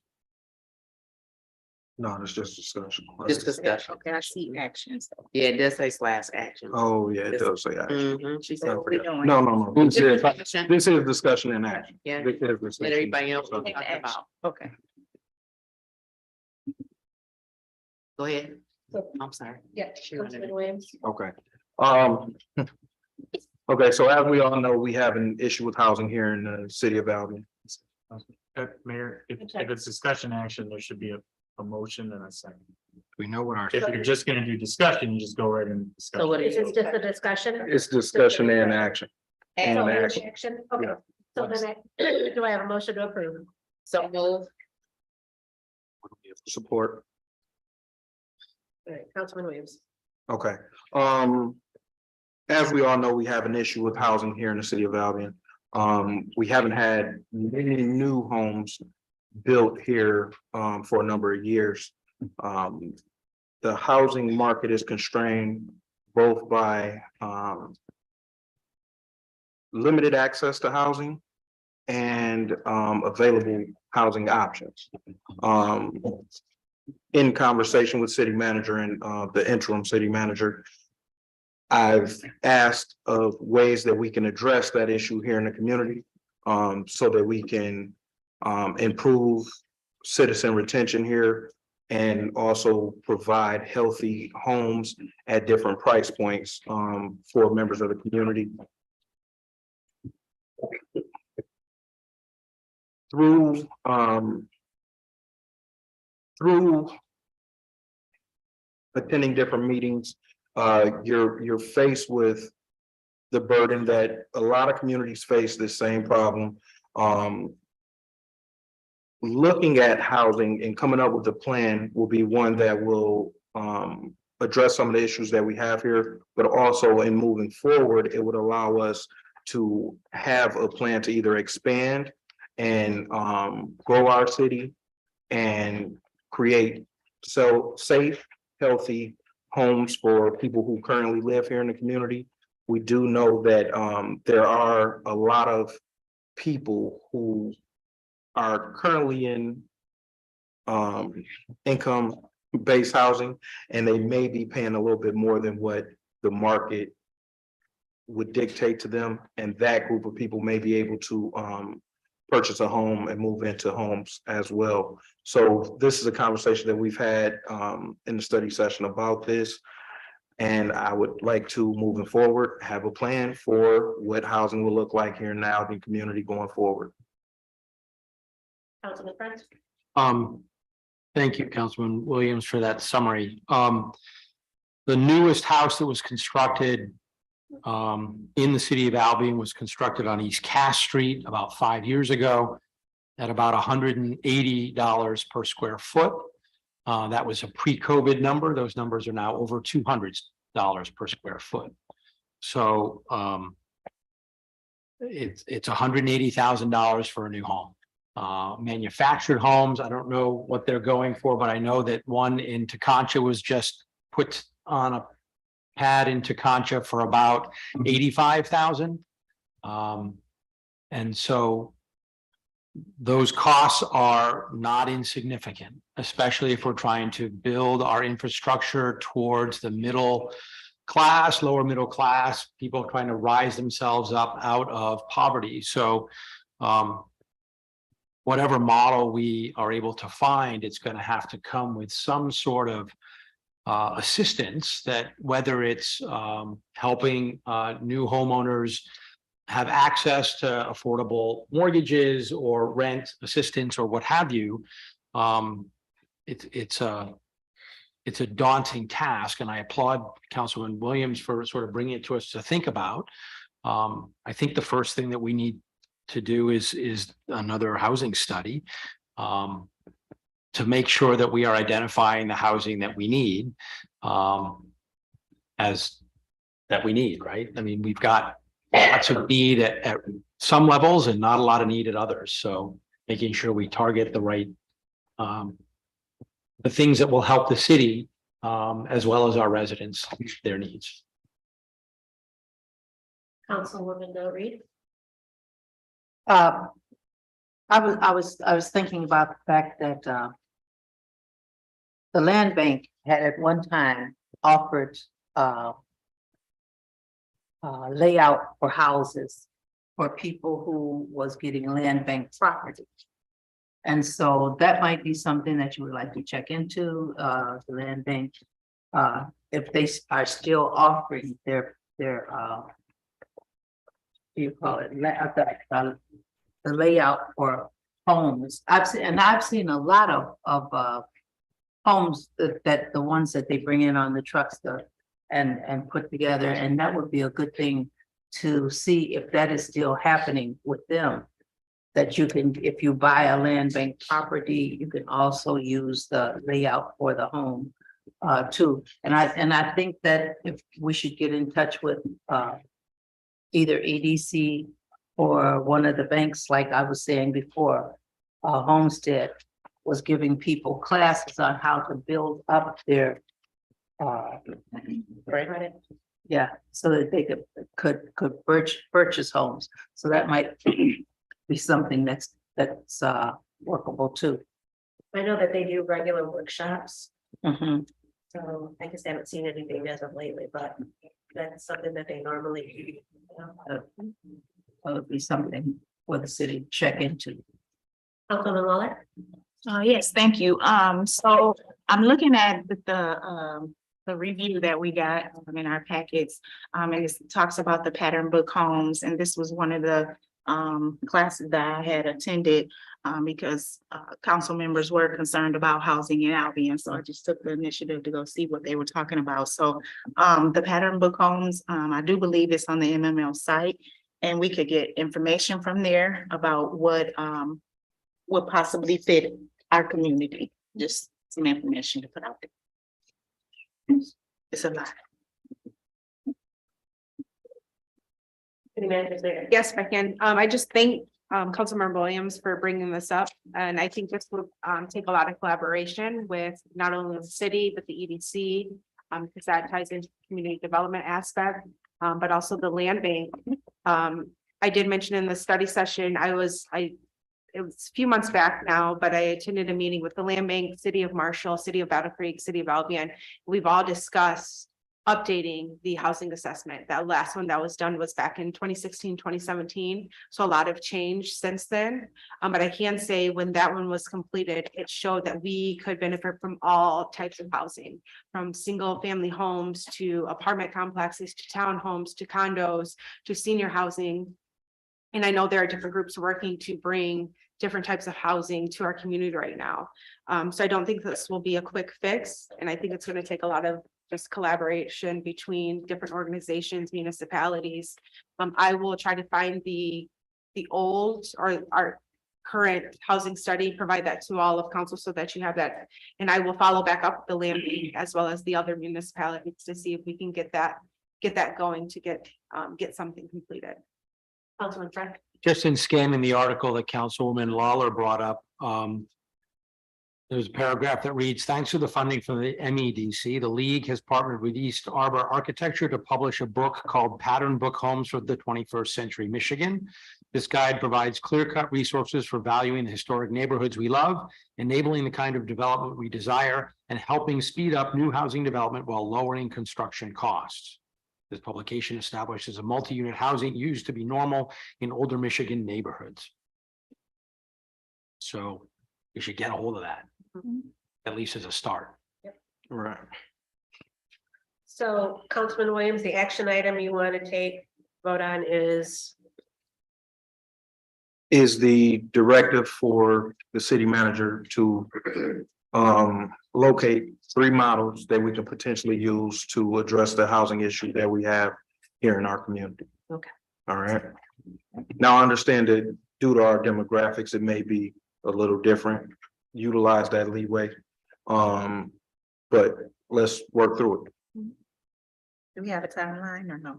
No, it's just discussion. Just discussion. Okay, I see actions. Yeah, it does say / action. Oh, yeah, it does say action. Mhm, she said. I What we forgot. doing? No. This is, Discussion. this is discussion in action. Yeah. This is Let discussion. everybody else know what we're talking about. Okay. Go ahead. I'm sorry. Yeah. She wanted Councilman to- Williams. Okay. Okay, so as we all know, we have an issue with housing here in the city of Albion. Mayor, if it's discussion action, there should be a motion and a second. We know what our. If you're just gonna do discussion, you just go right into discussion. So what Is is this just a discussion? It's discussion and action. So And any action. action? Okay. Yeah. So then do I have a motion to approve? So move. Support. All right, Councilman Williams. Okay, as we all know, we have an issue with housing here in the city of Albion. We haven't had many new homes built here, for a number of years. The housing market is constrained both by, limited access to housing and, available housing options. In conversation with city manager and the interim city manager, I've asked of ways that we can address that issue here in the community, so that we can improve citizen retention here and also provide healthy homes at different price points for members of the community. Through attending different meetings, you're faced with the burden that a lot of communities face this same problem. Looking at housing and coming up with a plan will be one that will address some of the issues that we have here, but also in moving forward, it would allow us to have a plan to either expand and grow our city and create safe, healthy homes for people who currently live here in the community. We do know that there are a lot of people who are currently in income-based housing, and they may be paying a little bit more than what the market would dictate to them, and that group of people may be able to purchase a home and move into homes as well. So this is a conversation that we've had in the study session about this. And I would like to, moving forward, have a plan for what housing will look like here in the Albion community going forward. Councilman Prince. Thank you, Councilman Williams, for that summary. The newest house that was constructed in the city of Albion was constructed on East Cass Street about 5 years ago at about $180 per square foot. That was a pre-COVID number. Those numbers are now over $200 per square foot. So it's $180,000 for a new home. Manufactured homes, I don't know what they're going for, but I know that one in Teconcha was just put on a pad in Teconcha for about 85,000. And so those costs are not insignificant, especially if we're trying to build our infrastructure towards the middle class, lower middle class, people trying to rise themselves up out of poverty. So whatever model we are able to find, it's going to have to come with some sort of assistance that whether it's helping new homeowners have access to affordable mortgages or rent assistance or what have you. It's a daunting task, and I applaud Councilman Williams for sort of bringing it to us to think about. I think the first thing that we need to do is another housing study to make sure that we are identifying the housing that we need as that we need, right? I mean, we've got lots of need at some levels and not a lot of need at others. So making sure we target the right the things that will help the city as well as our residents, their needs. Councilwoman Del Reed. I was thinking about the fact that the land bank had at one time offered layout for houses for people who was getting land bank property. And so that might be something that you would like to check into, the land bank. If they are still offering their you call it, the layout for homes. I've seen a lot of homes that the ones that they bring in on the trucks and put together, and that would be a good thing to see if that is still happening with them. That you can, if you buy a land bank property, you can also use the layout for the home too. And I think that if we should get in touch with either EDC or one of the banks, like I was saying before, Homestead was giving people classes on how to build up their yeah, so that they could purchase homes. So that might be something that's workable too. I know that they do regular workshops, Mhm. so I just haven't seen anything as of lately, but that's something that they normally do. That would be something for the city to check into. Councilman Muller. Yes, thank you. So I'm looking at the review that we got in our packets. And it talks about the pattern book homes, and this was one of the classes that I had attended because council members were concerned about housing in Albion. So I just took the initiative to go see what they were talking about. So the pattern book homes, I do believe it's on the MML site, and we could get information from there about what would possibly fit our community. Just some information to put out there. It's a lot. City Manager Slater. Yes, if I can. I just thank Councilmember Williams for bringing this up. And I think this would take a lot of collaboration with not only the city, but the EDC, because that ties into the community development aspect, but also the land bank. I did mention in the study session, it was a few months back now, but I attended a meeting with the land bank, City of Marshall, City of Battle Creek, City of Albion. We've all discussed updating the housing assessment. That last one that was done was back in 2016, 2017. So a lot of change since then. But I can say when that one was completed, it showed that we could benefit from all types of housing, from single family homes to apartment complexes, to townhomes, to condos, to senior housing. And I know there are different groups working to bring different types of housing to our community right now. So I don't think this will be a quick fix. And I think it's going to take a lot of just collaboration between different organizations, municipalities. I will try to find the old or our current housing study, provide that to all of council so that you have that. And I will follow back up the land bank as well as the other municipalities to see if we can get that going to get something completed. Councilman Frank. Just in scanning the article that Councilwoman Lawler brought up, there's a paragraph that reads, thanks to the funding from the MEDC, the League has partnered with East Arbor Architecture to publish a book called Pattern Book Homes for the 21st Century Michigan. This guide provides clear-cut resources for valuing the historic neighborhoods we love, enabling the kind of development we desire, and helping speed up new housing development while lowering construction costs. This publication establishes a multi-unit housing used to be normal in older Michigan neighborhoods. So we should get a hold of that, at least as a start. Right. So Councilman Williams, the action item you want to take vote on is, the directive for the city manager to locate 3 models that we can potentially use to address the housing issue that we have here in our community. Okay. All right. Now, I understand that due to our demographics, it may be a little different. Utilize that leeway. But let's work through it. Do we have a timeline or no?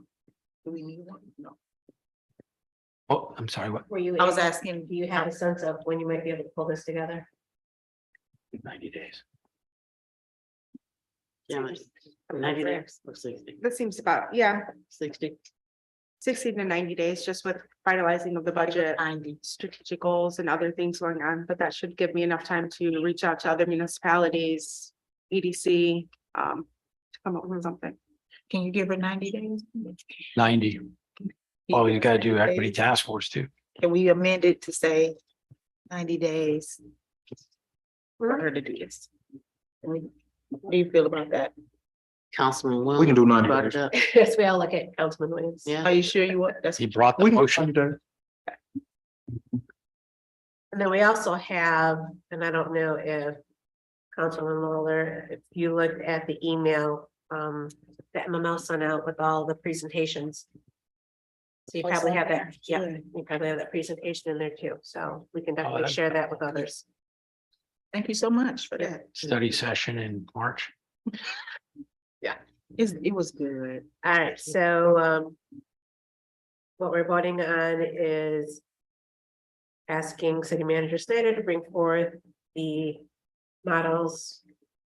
Do we need one? No. Oh, I'm sorry, what? were you? I was asking, Do you have a sense of when you might be able to pull this together? 90 days. Yeah, 90 days or 60. That seems about, yeah, 60. 60 to 90 days, just with finalizing of the budget, strategic goals and other things going on, but that should give me enough time to reach out to other municipalities, EDC, to come up with something. can you give her 90 days? 90. Oh, you gotta do equity task force too. Can we amend it to say 90 days? For her to do this. What do you feel about that? Councilman Williams. We can do 90 brought it days. up. Yes, we all look at Councilman Williams. Yeah. Are you sure you want, that's, He brought the We can- motion. And then we also have, and I don't know if Councilman Lawler, if you looked at the email, that MML sent out with all the presentations. So you probably have that, yeah, you probably have that presentation in there too, so we can definitely share that with others. thank you so much for that. Study session in March. It was good. All right, so, what we're voting on is asking City Manager Snyder to bring forth the models,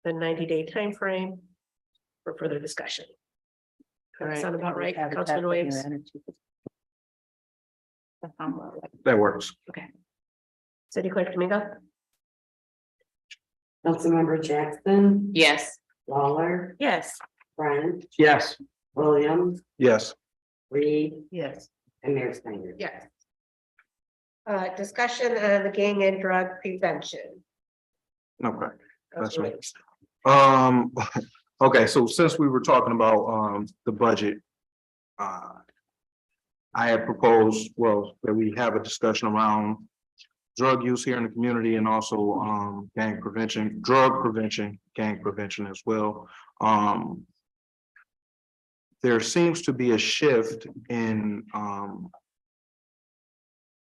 the 90-day time frame for further discussion. Does that sound about right, Councilman Williams? That works. City Clerk Domingo? Councilmember Jackson, Yes. Lawler, Yes. French, Yes. Williams, Yes. Reed, Yes. and Mayor Snyder. Yes. Discussion on the gang and drug prevention. Okay. That's Councilman right. Williams. Okay, so since we were talking about the budget. I had proposed, well, that we have a discussion around drug use here in the community and also gang prevention, drug prevention, gang prevention as well. There seems to be a shift in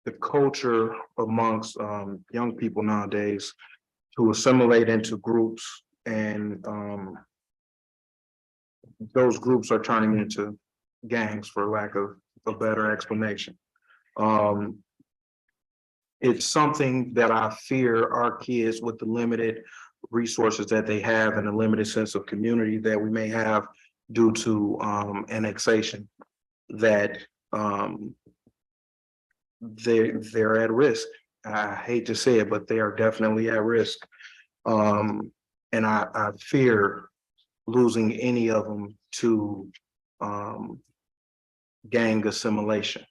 the culture amongst young people nowadays to assimilate into groups, and those groups are turning into gangs, for lack of a better explanation. It's something that I fear our kids, with the limited resources that they have and a limited sense of community that we may have due to annexation, that they're at risk. I hate to say it, but they are definitely at risk. And I fear losing any of them to gang assimilation.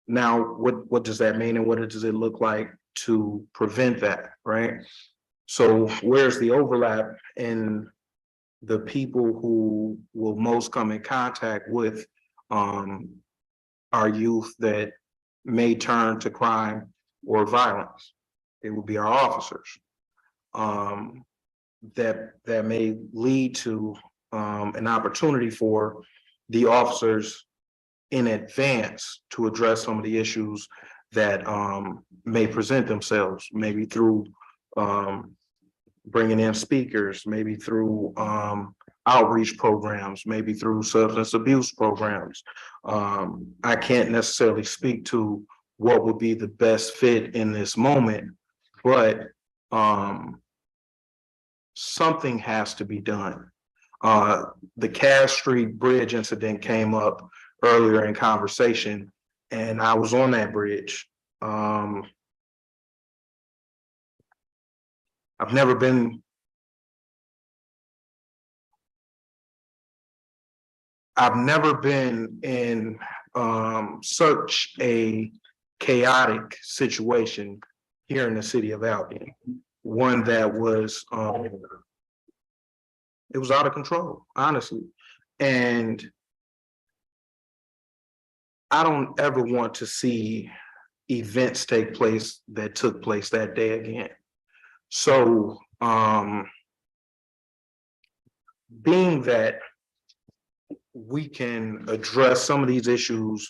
Now, what does that mean, and what does it look like to prevent that, right? So where's the overlap in the people who will most come in contact with our youth that may turn to crime or violence? It will be our officers. That may lead to an opportunity for the officers in advance to address some of the issues that may present themselves, maybe through bringing in speakers, maybe through outreach programs, maybe through substance abuse programs. I can't necessarily speak to what would be the best fit in this moment, but something has to be done. The Cass Street Bridge incident came up earlier in conversation, and I was on that bridge. I've never been in such a chaotic situation here in the city of Albion. One that was It was out of control, honestly. And I don't ever want to see events take place that took place that day again. So, being that we can address some of these issues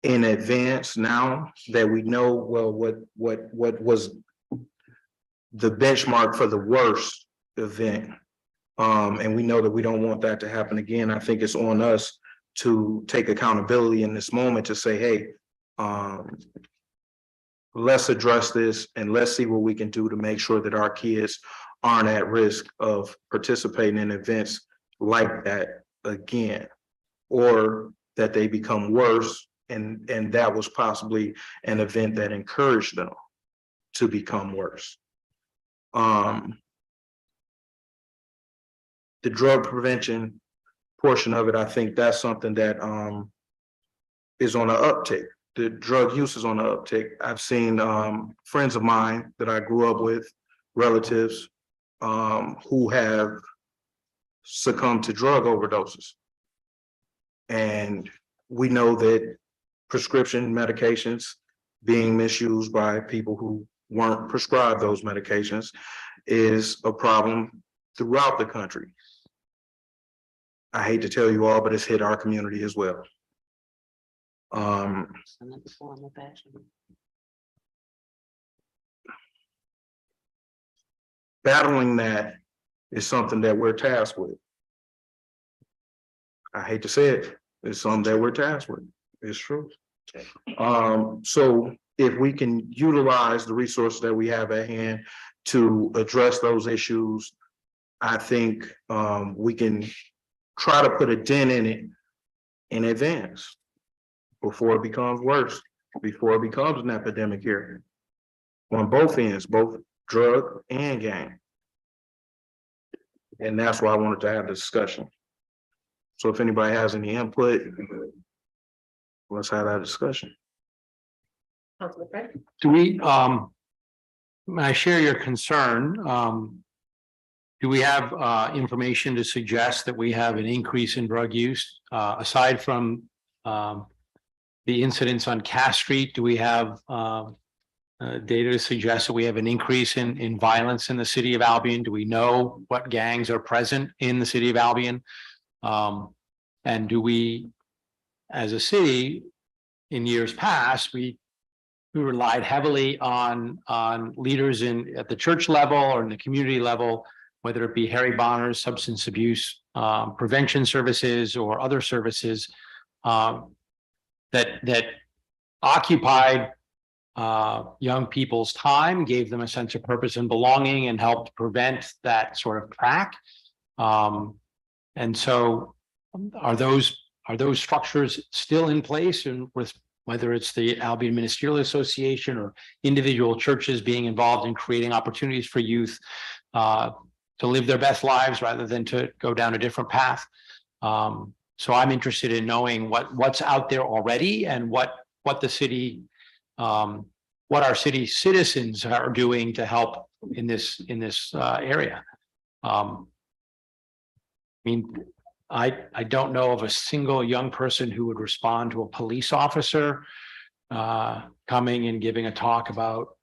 in advance now that we know, well, what was the benchmark for the worst event. And we know that we don't want that to happen again. I think it's on us to take accountability in this moment to say, hey, let's address this and let's see what we can do to make sure that our kids aren't at risk of participating in events like that again, or that they become worse. And that was possibly an event that encouraged them to become worse. The drug prevention portion of it, I think that's something that is on an uptick. The drug use is on an uptick. I've seen friends of mine that I grew up with, relatives who have succumbed to drug overdoses. And we know that prescription medications being misused by people who weren't prescribed those medications is a problem throughout the country. I hate to tell you all, but it's hit our community as well. Battling that is something that we're tasked with. I hate to say it, it's something that we're tasked with. It's true. So if we can utilize the resources that we have at hand to address those issues, I think we can try to put a dent in it in advance before it becomes worse, before it becomes an epidemic here on both ends, both drug and gang. And that's why I wanted to have the discussion. So if anybody has any input, let's have that discussion. Councilman Fred? Do we, I share your concern. Do we have information to suggest that we have an increase in drug use? Aside from the incidents on Cass Street, do we have data to suggest that we have an increase in violence in the city of Albion? Do we know what gangs are present in the city of Albion? And do we, as a city, in years past, we relied heavily on leaders at the church level or in the community level, whether it be Harry Bonner's substance abuse prevention services or other services that occupied young people's time, gave them a sense of purpose and belonging, and helped prevent that sort of crack. And so are those structures still in place, and with whether it's the Albion Ministerial Association or individual churches being involved in creating opportunities for youth to live their best lives rather than to go down a different path? So I'm interested in knowing what's out there already and what the city, what our city citizens are doing to help in this area. I mean, I don't know of a single young person who would respond to a police officer coming and giving a talk about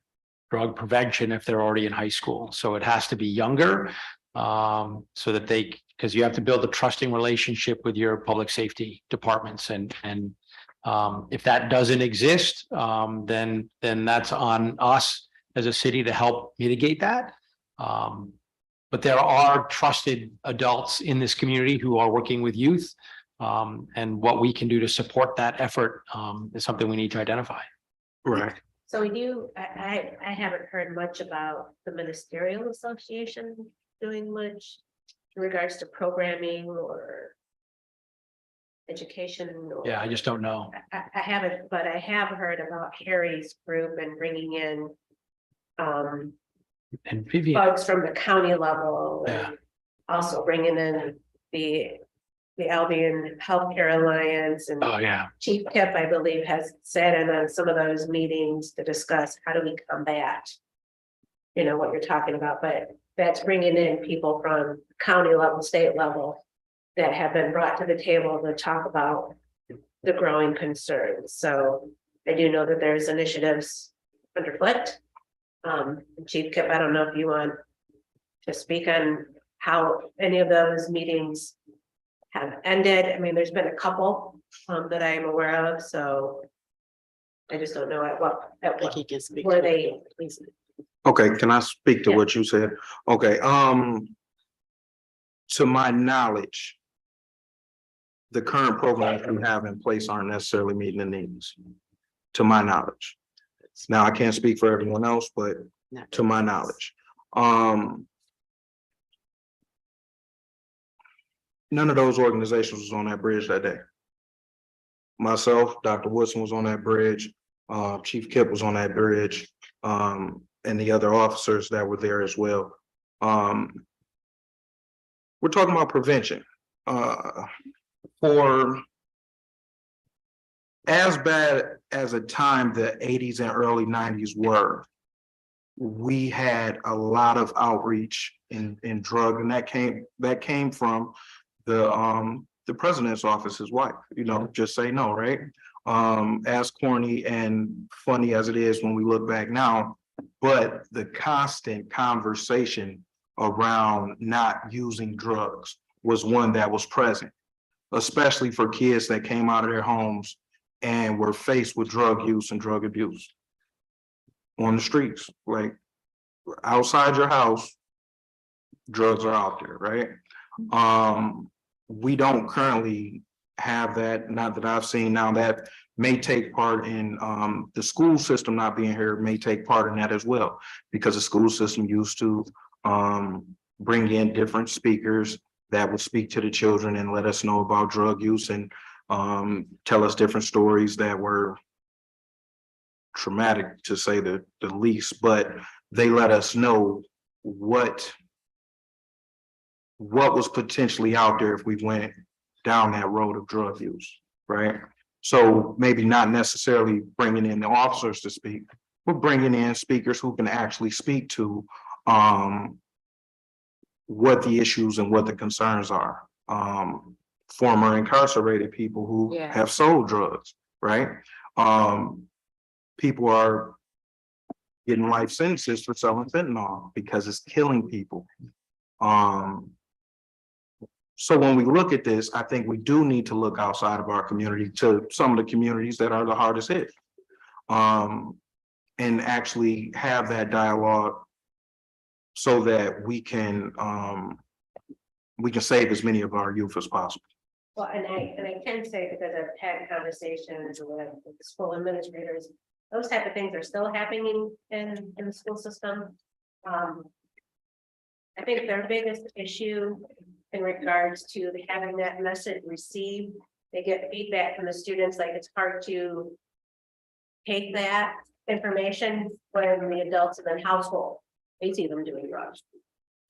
drug prevention if they're already in high school. So it has to be younger, so that because you have to build a trusting relationship with your public safety departments, and if that doesn't exist, then that's on us as a city to help mitigate that. But there are trusted adults in this community who are working with youth, and what we can do to support that effort is something we need to identify. Right. So I haven't heard much about the Ministerial Association doing much in regards to programming or education. Yeah, I just don't know. I haven't, but I have heard about Harry's group and bringing in And Vivian, folks from the county level. Yeah. And also bringing in the Albion Healthcare Alliance, and oh yeah, Chief Kip, I believe, has sat in on some of those meetings to discuss how do we combat, what you're talking about. But that's bringing in people from county level, state level that have been brought to the table to talk about the growing concerns. So I do know that there's initiatives underfoot. Chief Kip, I don't know if you want to speak on how any of those meetings have ended. I mean, there's been a couple that I am aware of, so I just don't know at what were they. Okay, can I speak to Yeah. what you said? Okay, to my knowledge, the current programs we have in place aren't necessarily meeting the needs, to my knowledge. Now, I can't speak for everyone else, but to my knowledge. None of those organizations was on that bridge that day. Myself, Dr. Woodson was on that bridge, Chief Kip was on that bridge, and the other officers that were there as well. We're talking about prevention. For as bad as a time the 80s and early 90s were, we had a lot of outreach in drug, and that came from the president's office, his wife, just say no, right? As corny and funny as it is when we look back now, but the constant conversation around not using drugs was one that was present, especially for kids that came out of their homes and were faced with drug use and drug abuse on the streets, like outside your house, drugs are out there, right? We don't currently have that, not that I've seen. Now that may take part in the school system not being here, may take part in that as well, because the school system used to bring in different speakers that would speak to the children and let us know about drug use and tell us different stories that were traumatic, to say the least, but they let us know what was potentially out there if we went down that road of drug use, right? So maybe not necessarily bringing in the officers to speak, but bringing in speakers who can actually speak to what the issues and what the concerns are. Former incarcerated people who have sold drugs, right? People are getting life sentences for selling fentanyl because it's killing people. So when we look at this, I think we do need to look outside of our community to some of the communities that are the hardest hit. And actually have that dialogue so that we can save as many of our youth as possible. Well, and I can say, because I've had conversations with school administrators, those type of things are still happening in the school system. I think their biggest issue in regards to having that message received, they get feedback from the students, like it's hard to take that information when the adults in the household, they see them doing drugs.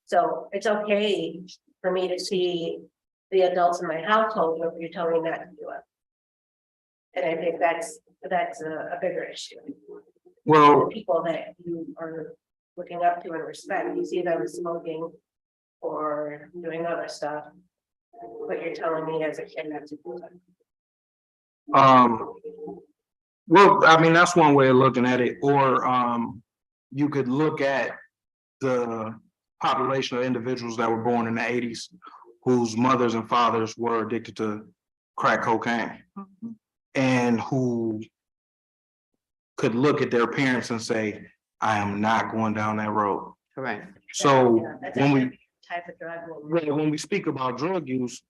So it's okay for me to see the adults in my household, but you're telling me not to do it. And I think that's a bigger issue. Well, The people that you are looking up to and respect, you see them smoking or doing other stuff, but you're telling me as a kid not to do it. Well, I mean, that's one way of looking at it, or you could look at the population of individuals that were born in the 80s whose mothers and fathers were addicted to crack cocaine and who could look at their parents and say, I am not going down that road. Correct. So That's when a we different type of drug. when we speak about drug use,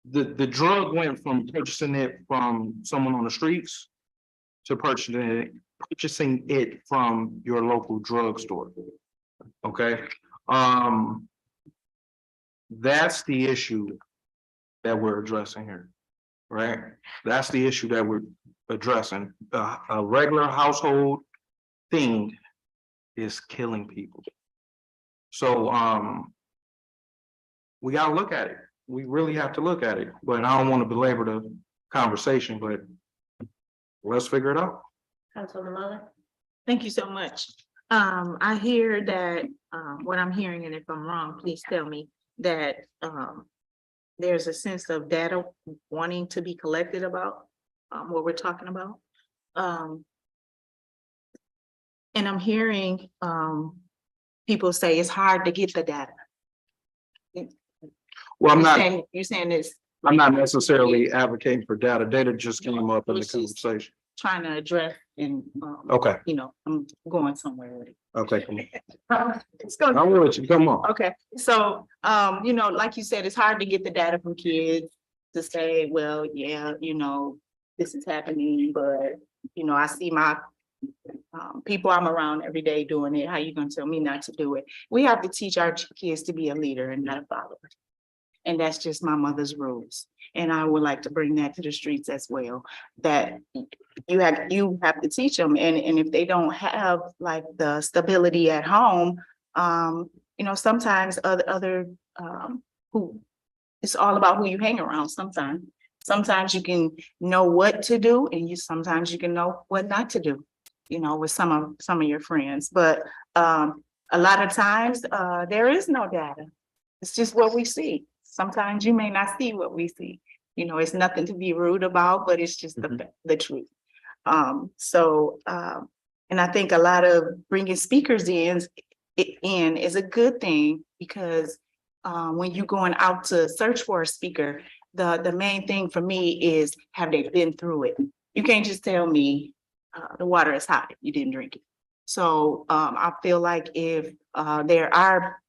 the drug went from purchasing it from someone on the streets to purchasing it from your local drugstore. Okay, that's the issue that we're addressing here, right? That's the issue that we're addressing. A regular household thing is killing people. So we gotta look at it. We really have to look at it, but I don't want to belabor the conversation, but let's figure it out. Councilwoman Muller? Thank you so much. I hear that, what I'm hearing, and if I'm wrong, please tell me, that, there's a sense of data wanting to be collected about, what we're talking about. And I'm hearing, people say it's hard to get the data. Well, You're saying it's I'm not necessarily advocating for data. Data just came up in the Which is- conversation. trying to address and, Okay, you know, I'm going somewhere with it. okay, come on. It's gonna I'm with you, come on. Okay, so, you know, like you said, it's hard to get the data from kids to say, well, yeah, you know, this is happening, but, you know, I see my people I'm around every day doing it. How you gonna tell me not to do it? We have to teach our kids to be a leader and not a follower. And that's just my mother's rules. And I would like to bring that to the streets as well, that you have to teach them. And if they don't have like the stability at home, you know, sometimes other who, it's all about who you hang around sometimes. Sometimes you can know what to do and sometimes you can know what not to do, you know, with some of your friends. But a lot of times there is no data. It's just what we see. Sometimes you may not see what we see. You know, it's nothing to be rude about, but it's just the truth. And I think a lot of bringing speakers in is a good thing, because when you're going out to search for a speaker, the main thing for me is, have they been through it? You can't just tell me the water is hot if you didn't drink it. So I feel like if there are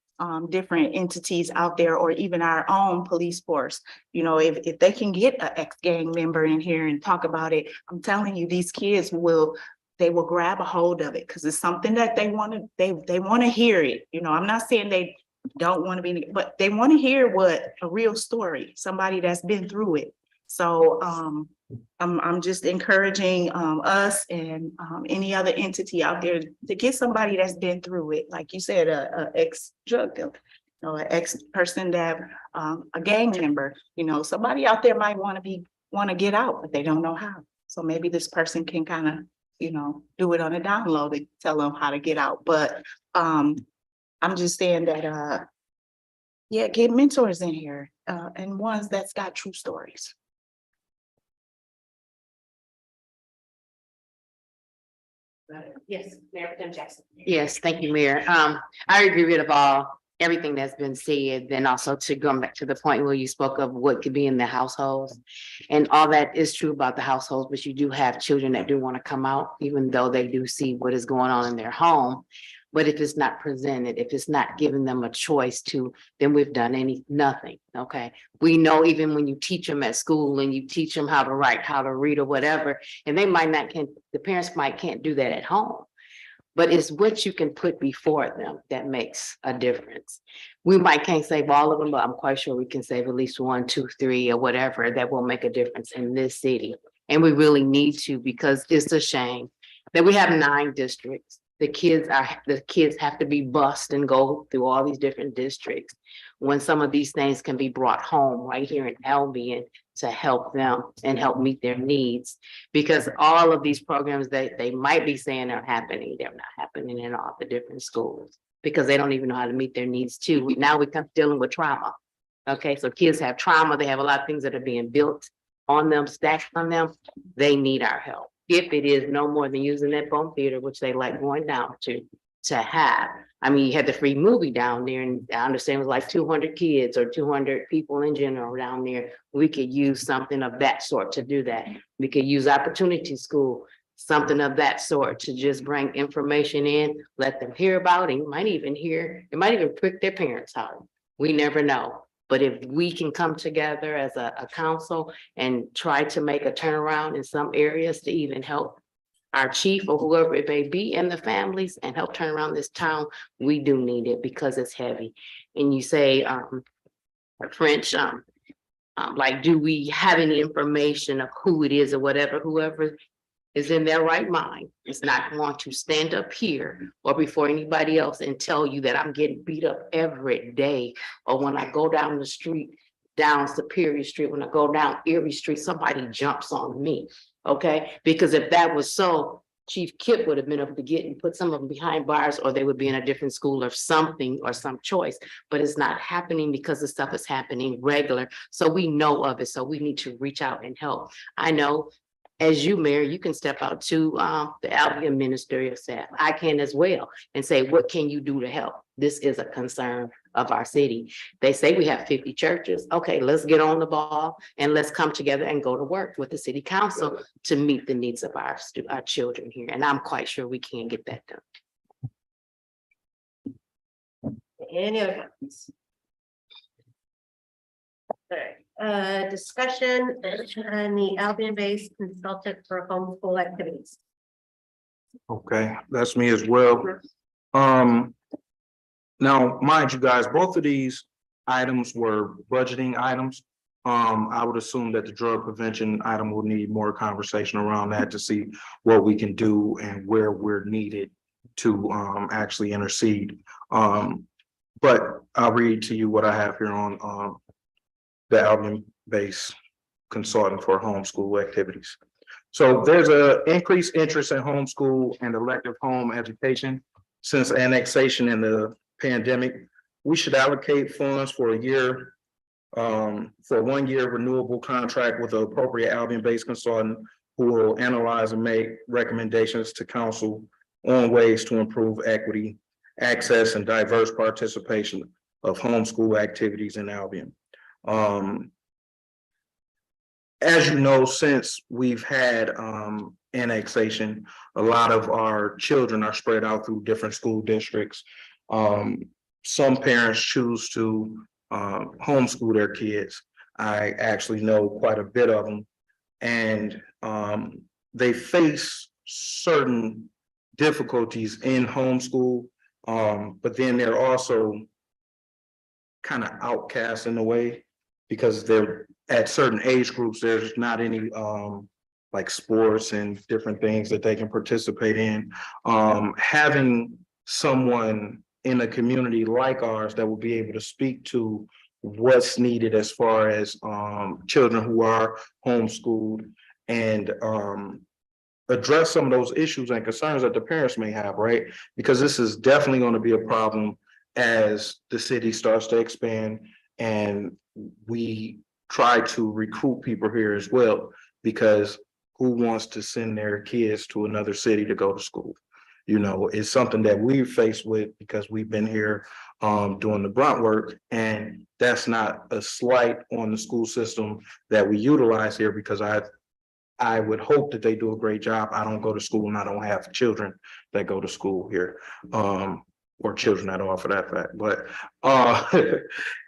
different entities out there, or even our own police force, you know, if they can get an ex-gang member in here and talk about it, I'm telling you, these kids will grab a hold of it, because it's something that they want to hear it. You know, I'm not saying they don't want to be, but they want to hear a real story, somebody that's been through it. So I'm just encouraging us and any other entity out there to get somebody that's been through it. Like you said, a ex-drug dealer, you know, an ex-person that a gang member, you know, somebody out there might want to get out, but they don't know how. So maybe this person can kind of, you know, do it on a download and tell them how to get out. But I'm just saying that yeah, get mentors in here and ones that's got true stories. Yes, Mayor Tim Jackson. Yes, thank you, Mayor. I agree with everything that's been said. Then also to go back to the point where you spoke of what could be in the households. And all that is true about the households, but you do have children that do want to come out, even though they do see what is going on in their home. But if it's not presented, if it's not giving them a choice to, then we've done nothing, okay? We know even when you teach them at school and you teach them how to write, how to read or whatever, and they might not, the parents can't do that at home. But it's what you can put before them that makes a difference. We can't save all of them, but I'm quite sure we can save at least 1, 2, 3 or whatever that will make a difference in this city. And we really need to, because it's a shame that we have 9 districts. The kids have to be bused and go through all these different districts, when some of these things can be brought home right here in Albion to help them and help meet their needs. Because all of these programs that they might be saying are happening, they're not happening in all the different schools, because they don't even know how to meet their needs too. Now we come dealing with trauma. Okay, so kids have trauma. They have a lot of things that are being built on them, stacked on them. They need our help. If it is no more than using that bone theater, which they like going down to have. I mean, you had the free movie down there, and I understand it was like 200 kids or 200 people in general down there. We could use something of that sort to do that. We could use Opportunity School, something of that sort, to just bring information in, let them hear about it. You might even prick their parents out. We never know. But if we can come together as a council and try to make a turnaround in some areas to even help our chief or whoever it may be and the families and help turn around this town, we do need it, because it's heavy. And you say, French, like, do we have any information of who it is or whatever? Whoever is in their right mind is not going to stand up here or before anybody else and tell you that I'm getting beat up every day. Or when I go down the street, down Superior Street, when I go down Erie Street, somebody jumps on me, okay? Because if that was so, Chief Kip would have been able to get and put some of them behind bars, or they would be in a different school or something, or some choice. But it's not happening because the stuff is happening regular. So we know of it. So we need to reach out and help. I know, as you, Mayor, you can step out to the Albion ministerial staff. I can as well, and say, what can you do to help? This is a concern of our city. They say we have 50 churches. Okay, let's get on the ball and let's come together and go to work with the city council to meet the needs of our children here. And I'm quite sure we can get that done. Any other comments? All right, discussion on the Albion-based consultant for homeschool activities. Okay, that's me as well. Now, mind you guys, both of these items were budgeting items. I would assume that the drug prevention item will need more conversation around that to see what we can do and where we're needed to actually intercede. But I'll read to you what I have here on the Albion-based consultant for homeschool activities. So there's an increased interest in homeschool and elective home education since annexation in the pandemic. We should allocate funds for a year, for a 1 year renewable contract with the appropriate Albion-based consultant who will analyze and make recommendations to council on ways to improve equity, access, and diverse participation of homeschool activities in Albion. As you know, since we've had annexation, a lot of our children are spread out through different school districts. Some parents choose to homeschool their kids. I actually know quite a bit of them, and they face certain difficulties in homeschool, but then they're also kind of outcast in a way because they're at certain age groups. There's not any like sports and different things that they can participate in. Having someone in a community like ours that will be able to speak to what's needed as far as children who are homeschooled and address some of those issues and concerns that the parents may have, right? Because this is definitely going to be a problem as the city starts to expand and we try to recruit people here as well, because who wants to send their kids to another city to go to school? You know, it's something that we're faced with because we've been here doing the grunt work, and that's not a slight on the school system that we utilize here, because I would hope that they do a great job. I don't go to school and I don't have children that go to school here, or children at all for that fact, but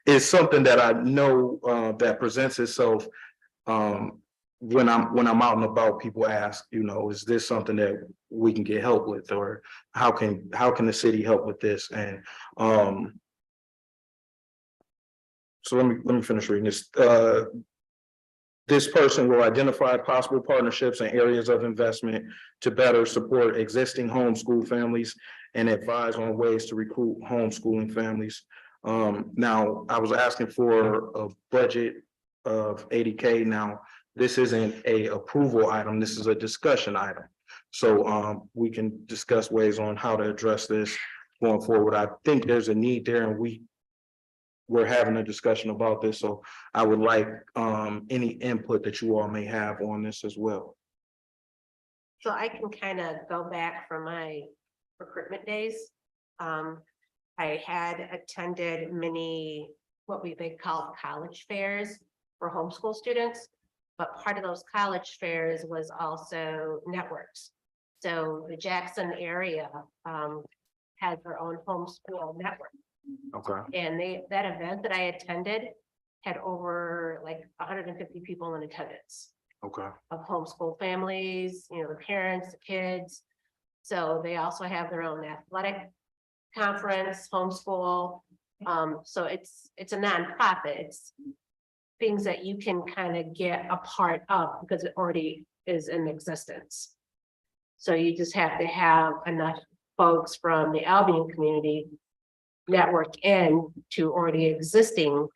it's something that I know that presents itself when I'm out and about. People ask, you know, is this something that we can get help with, or how can the city help with this? And so let me finish reading this. This person will identify possible partnerships and areas of investment to better support existing homeschool families and advise on ways to recruit homeschooling families. Now, I was asking for a budget of 80K. Now, this isn't a approval item. This is a discussion item. So we can discuss ways on how to address this going forward. I think there's a need there, and we're having a discussion about this. So I would like any input that you all may have on this as well. So I can kind of go back from my recruitment days. I had attended many, what they call college fairs for homeschool students, but part of those college fairs was also networks. So the Jackson area has their own homeschool network. Okay. And that event that I attended had over like 150 people in attendance. Okay. Of homeschool families, you know, the parents, the kids. So they also have their own athletic conference, homeschool. So it's a nonprofit. It's things that you can kind of get a part of because it already is in existence. So you just have to have enough folks from the Albion community network in to already existing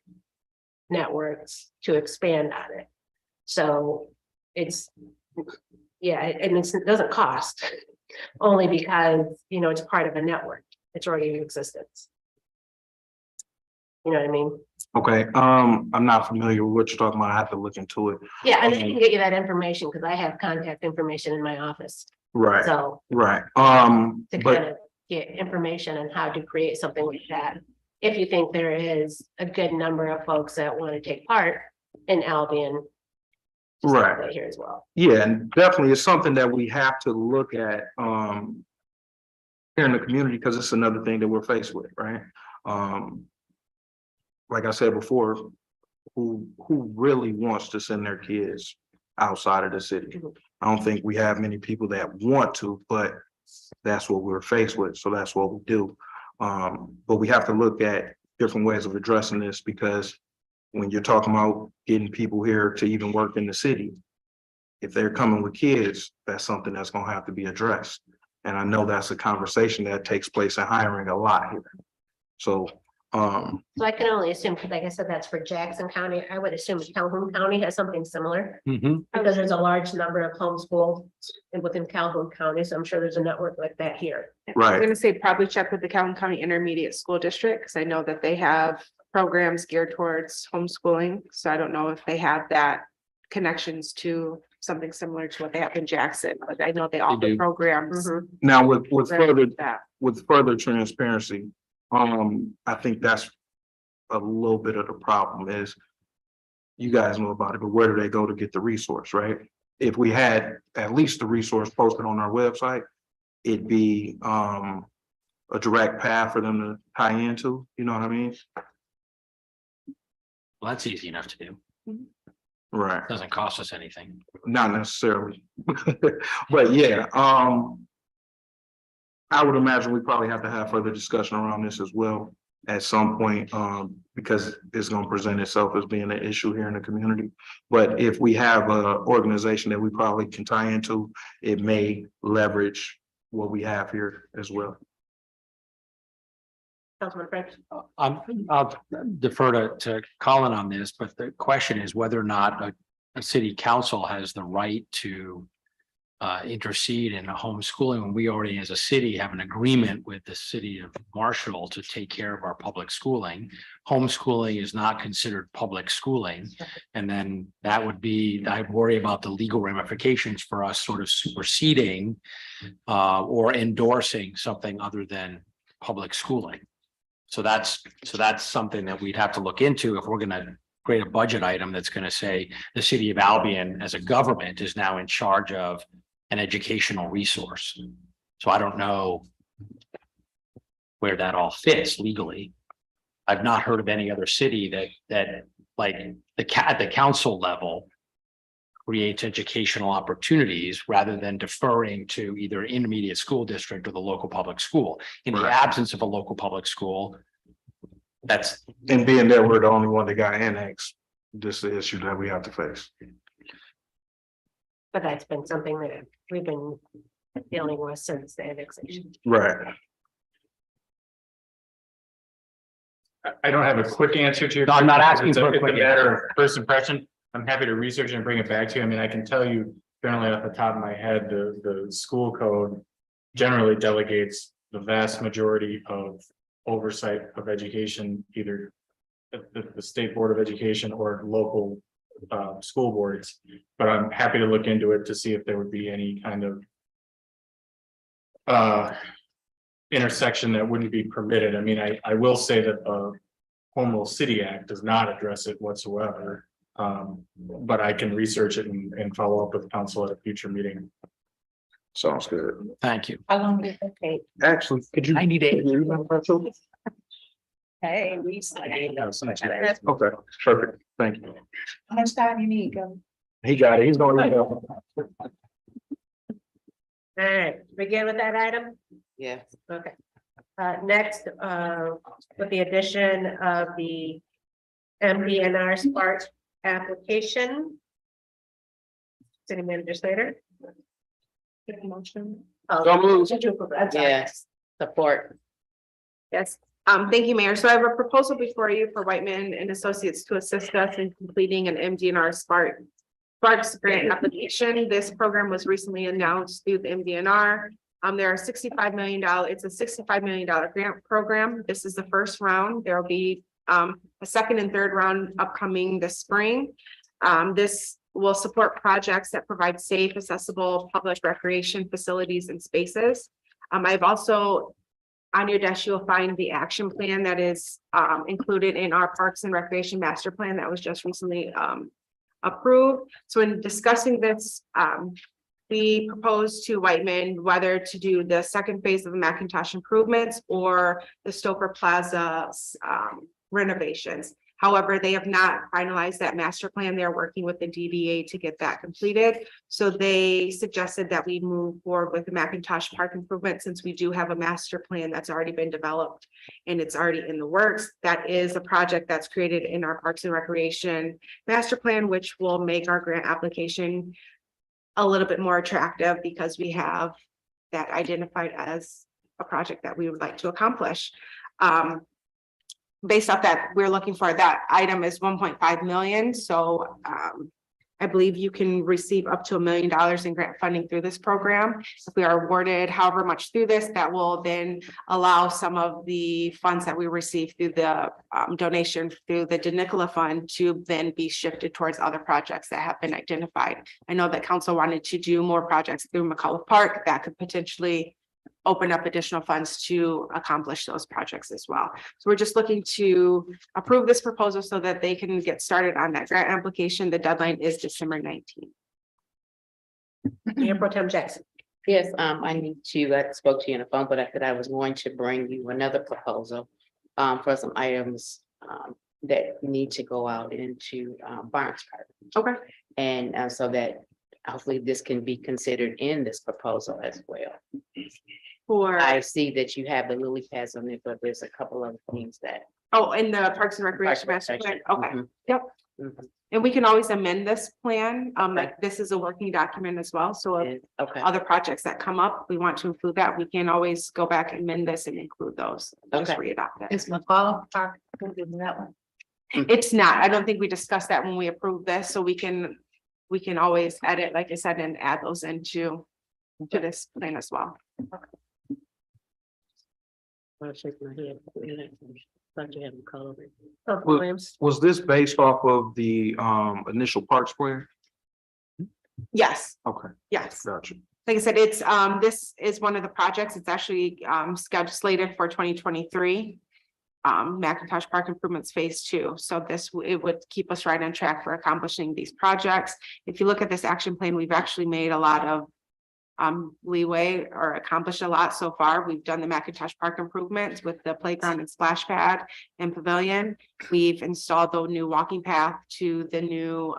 networks to expand on it. So it's, yeah, and it doesn't cost. Only because, it's part of a network. It's already in existence. You know what I mean? Okay, I'm not familiar with what you're talking about. I have to look into it. Yeah, and I can get you that information because I have contact information in my office. Right, So right. to kind But of get information on how to create something like that. If you think there is a good number of folks that want to take part in Albion. just have Right. that Here as well. yeah, and definitely it's something that we have to look at, here in the community, because it's another thing that we're faced with, right? Like I said before, who really wants to send their kids outside of the city? I don't think we have many people that want to, but that's what we're faced with, so that's what we do. But we have to look at different ways of addressing this, because when you're talking about getting people here to even work in the city, if they're coming with kids, that's something that's gonna have to be addressed. And I know that's a conversation that takes place in hiring a lot here. So, So I can only assume, because like I said, that's for Jackson County. I would assume Calhoun County has something similar. Mhm. Because there's a large number of homeschooled within Calhoun County, so I'm sure there's a network like that here. I'm right, gonna say probably check with the Calhoun County Intermediate School District, because I know that they have programs geared towards homeschooling. So I don't know if they have that connections to something similar to what they have in Jackson, but I know they offer do. programs. now with further, that. with further transparency, I think that's a little bit of the problem is you guys know about it, but where do they go to get the resource, right? If we had at least the resource posted on our website, it'd be, a direct path for them to tie into, you know what I mean? Well, that's easy enough to do. Right, Doesn't cost us anything. not necessarily, but yeah, I would imagine we probably have to have further discussion around this as well at some point, because it's gonna present itself as being an issue here in the community. But if we have a organization that we probably can tie into, it may leverage what we have here as well. Councilman French. I'll defer to Colin on this, but the question is whether or not a city council has the right to intercede in a homeschooling when we already as a city have an agreement with the city of Marshall to take care of our public schooling. Homeschooling is not considered public schooling. And then that would be, I worry about the legal ramifications for us sort of superseding or endorsing something other than public schooling. So that's something that we'd have to look into if we're gonna create a budget item that's gonna say the city of Albion as a government is now in charge of an educational resource. So I don't know where that all fits legally. I've not heard of any other city that like at the council level creates educational opportunities rather than deferring to either intermediate school district or the local public school. In the Right. absence of a local public school, that's And being that we're the only one that got annexed, this is the issue that we have to face. But that's been something that we've been dealing with since the annexation. Right. I don't have a quick answer to your. No, I'm not question. asking for a It's quick matter of first impression. I'm happy to research and bring it back to you. I mean, I can tell you generally off the top of my head, the school code generally delegates the vast majority of oversight of education, either the state board of education or local school boards. But I'm happy to look into it to see if there would be any kind of intersection that wouldn't be permitted. I mean, I will say that the Home Rule City Act does not address it whatsoever. But I can research it and follow up with council at a future meeting. Sounds good. thank you. How long did Okay. Actually, could you? 90 days. Hey, Okay, perfect. Thank you. How much time you need, go? He got it. He's gonna need help. All right, begin with that item. Yes. Okay. Next, with the addition of the MDNR Spark application. City Manager Slater. Motion. Oh, So moved. I'm sorry. Yes, support. Yes, thank you, Mayor. So I have a proposal before you for Whiteman and Associates to assist us in completing an MDNR Sparks grant application. This program was recently announced through the MDNR. There are $65 million, it's a $65 million grant program. This is the first round. There will be a second and third round upcoming this spring. This will support projects that provide safe, accessible public recreation facilities and spaces. I've also, on your desk, you'll find the action plan that is included in our Parks and Recreation Master Plan that was just recently approved. So in discussing this, we proposed to Whiteman whether to do the second phase of the McIntosh improvements or the Stoker Plaza renovations. However, they have not finalized that master plan. They're working with the DDA to get that completed. So they suggested that we move forward with the McIntosh Park improvement since we do have a master plan that's already been developed and it's already in the works. That is a project that's created in our Parks and Recreation master plan, which will make our grant application a little bit more attractive because we have that identified as a project that we would like to accomplish. Based off that, we're looking for that item is 1.5 million. So I believe you can receive up to $1 million in grant funding through this program. If we are awarded however much through this, that will then allow some of the funds that we receive through the donation through the DeNicola Fund to then be shifted towards other projects that have been identified. I know that council wanted to do more projects through McCullough Park that could potentially open up additional funds to accomplish those projects as well. So we're just looking to approve this proposal so that they can get started on that grant application. The deadline is December 19th. Mayor Pro Tem Jackson. Yes, I need to, I spoke to you on the phone, but I said I was going to bring you another proposal for some items that need to go out into Barnes Park. Okay. And so that hopefully this can be considered in this proposal as well. I see that you have the lily pads on it, but there's a couple of things that. Oh, in the Parks and Recreation Master Plan. Okay, Mhm. yep. Mhm. And we can always amend this plan. Like this is a working document as well. So if Okay, other projects that come up, we want to include that, we can always go back and amend this and include those. Just Okay. re-adopt it. Is McCullough Park included in that one? It's not, I don't think we discussed that when we approved this, so we can always edit, like I said, and add those into this plan as well. I'll shake my head. Thought you had them color. Well- Williams. Was this based off of the initial Park Square? Yes, Okay, yes. gotcha. Like I said, it's this is one of the projects. It's actually scheduled slated for 2023. McIntosh Park Improvements Phase 2. So it would keep us right on track for accomplishing these projects. If you look at this action plan, we've actually made a lot of leeway or accomplished a lot so far. We've done the McIntosh Park improvements with the playground and splash pad and pavilion. We've installed the new walking path to the new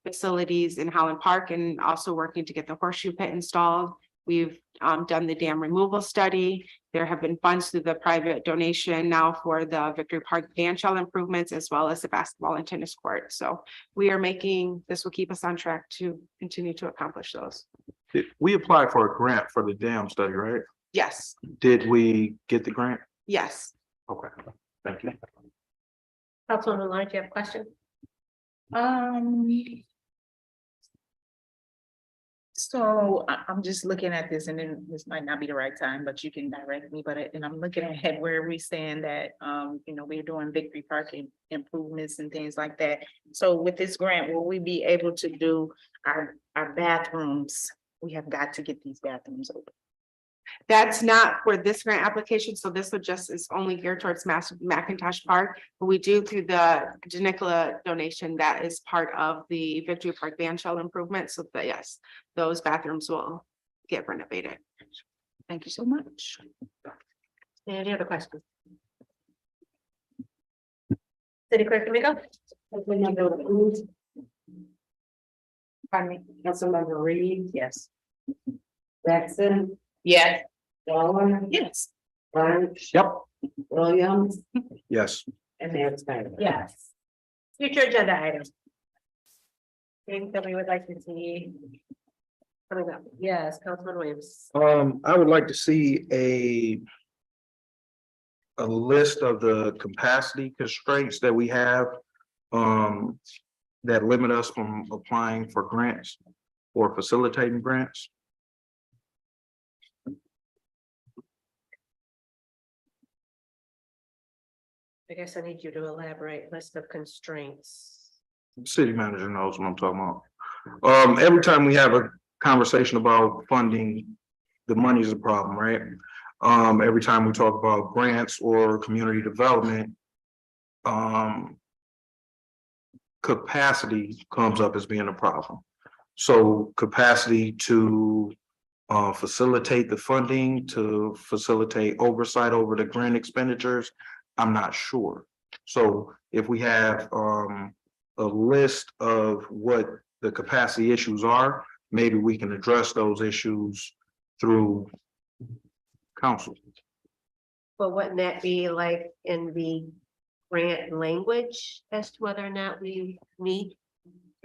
facilities in Holland Park and also working to get the horseshoe pit installed. We've done the dam removal study. There have been funds through the private donation now for the Victory Park band shell improvements as well as the basketball and tennis court. So we are making, this will keep us on track to continue to accomplish those. We applied for a grant for the dam study, right? Yes, Did we get the grant? yes. Okay, thank you. Councilwoman Lawrence, do you have a question? So I'm just looking at this and then this might not be the right time, but you can direct me, and I'm looking ahead where we saying that, we're doing Victory Park improvements and things like that. So with this grant, will we be able to do our bathrooms? We have got to get these bathrooms open. That's not for this grant application, so this would just is only geared towards McIntosh Park. But we do through the DeNicola donation, that is part of the Victory Park band shell improvement. So that yes, those bathrooms will get renovated. Thank you so much. Any other questions? City Clerk Domingo? Pardon me, Councilmember Reed, Yes. Jackson, yes, Waller, Yes. Burns, Yep. Williams, Yes. and Mayor Snyder. Yes. Future agenda items. Things that we would like to see coming up. Yes, Councilman Williams. I would like to see a list of the capacity constraints that we have that limit us from applying for grants or facilitating grants. I guess I need you to elaborate list of constraints. City manager knows what I'm talking about. Every time we have a conversation about funding, the money's a problem, right? Every time we talk about grants or community development, capacity comes up as being a problem. So capacity to facilitate the funding, to facilitate oversight over the grant expenditures, I'm not sure. So if we have a list of what the capacity issues are, maybe we can address those issues through council. But wouldn't that be like in the grant language as to whether or not we meet?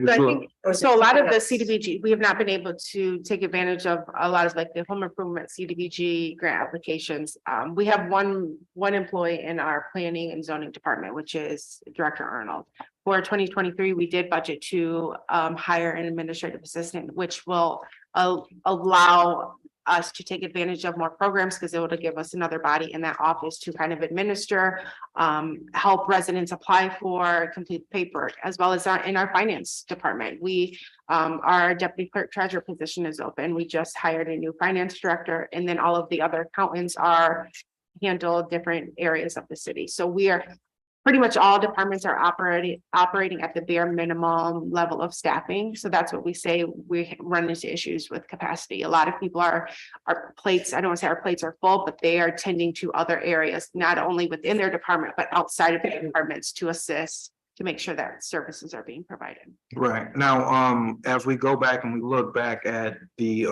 So I think, so a lot of the Yes. CDBG, we have not been able to take advantage of a lot of like the home improvement CDBG grant applications. We have one employee in our planning and zoning department, which is Director Arnold. For 2023, we did budget to hire an administrative assistant, which will allow us to take advantage of more programs because it will give us another body in that office to kind of administer, help residents apply for complete paper, as well as in our finance department. We, our deputy clerk treasurer position is open. We just hired a new finance director, and then all of the other accountants are handle different areas of the city. So we are pretty much all departments are operating at the bare minimum level of staffing. So that's what we say. We run into issues with capacity. A lot of people our plates, I don't want to say our plates are full, but they are tending to other areas, not only within their department, but outside of their departments to assist, to make sure that services are being provided. Right. Now, as we go back and we look back at the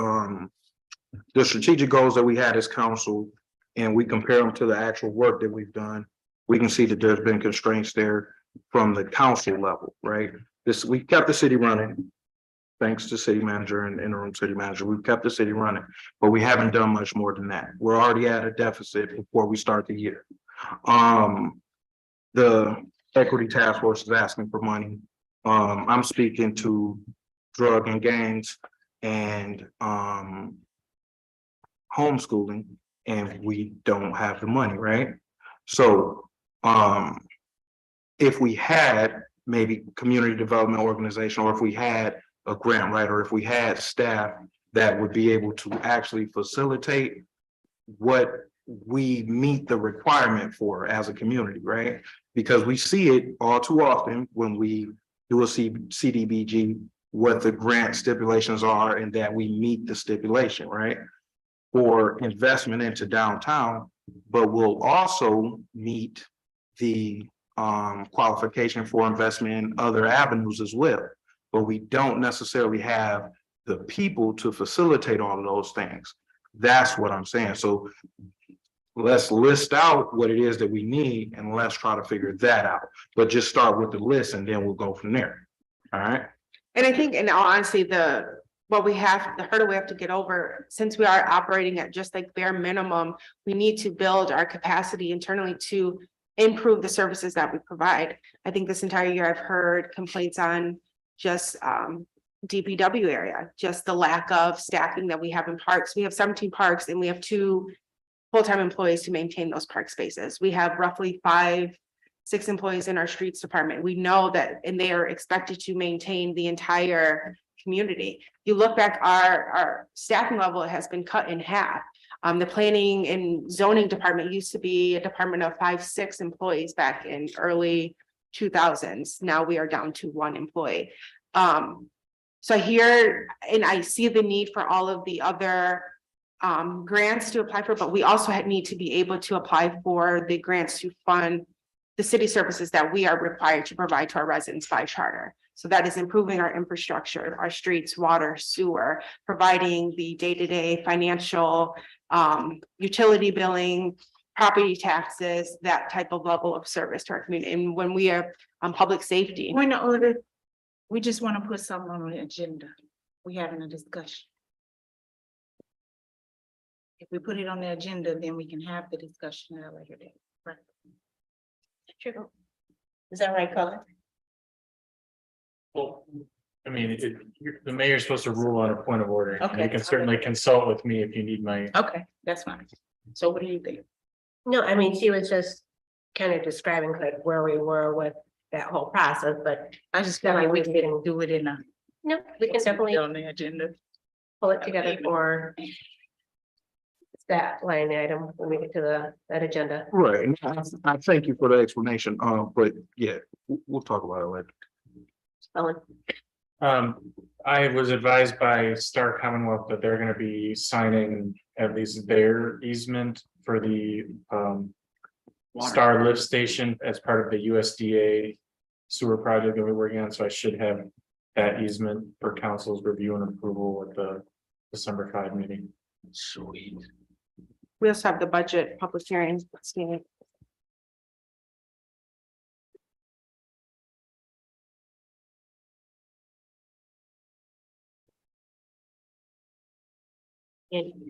strategic goals that we had as council, and we compare them to the actual work that we've done, we can see that there's been constraints there from the council level, right? We kept the city running. Thanks to city manager and interim city manager, we've kept the city running, but we haven't done much more than that. We're already at a deficit before we start the year. The equity task force is asking for money. I'm speaking to drug and gangs and homeschooling, and we don't have the money, right? So if we had maybe community development organization, or if we had a grant writer, if we had staff that would be able to actually facilitate what we meet the requirement for as a community, right? Because we see it all too often when we do a CDBG, what the grant stipulations are and that we meet the stipulation, right? For investment into downtown, but we'll also meet the qualification for investment in other avenues as well. But we don't necessarily have the people to facilitate all of those things. That's what I'm saying. So let's list out what it is that we need and let's try to figure that out. But just start with the list and then we'll go from there. All right. And I think in all honesty, the hurdle we have to get over, since we are operating at just like bare minimum, we need to build our capacity internally to improve the services that we provide. I think this entire year I've heard complaints on just DPW area, just the lack of staffing that we have in parks. We have 17 parks and we have 2 full-time employees to maintain those park spaces. We have roughly 5-6 employees in our streets department. We know that, and they are expected to maintain the entire community. You look back, our staffing level has been cut in half. The planning and zoning department used to be a department of 5-6 employees back in early 2000s. Now we are down to 1 employee. So I hear and I see the need for all of the other grants to apply for, but we also need to be able to apply for the grants to fund the city services that we are required to provide to our residents by charter. So that is improving our infrastructure, our streets, water, sewer, providing the day-to-day financial utility billing, property taxes, that type of level of service to our community. And when we are on public safety. Point of order, we just want to put something on the agenda. We having a discussion. If we put it on the agenda, then we can have the discussion at a later date. Right. True. Is that right, Colin? Well, I mean, the mayor's supposed to rule on a point of order. And Okay. you can certainly consult with me if you need my. Okay, that's fine. So what do you think? No, I mean, she was just kind of describing like where we were with that whole process, but I just feel like we Definitely can do it in a. no, we can definitely On the agenda. pull it together for that line item when we get to that agenda. Right, and I thank you for the explanation, but yeah, we'll talk about it later. Ellen, I was advised by Star Commonwealth that they're gonna be signing at least their easement for the Star Lift Station as part of the USDA sewer project that we're working on, so I should have that easement for council's review and approval at the December 5 meeting. Sweet. We also have the budget public hearings.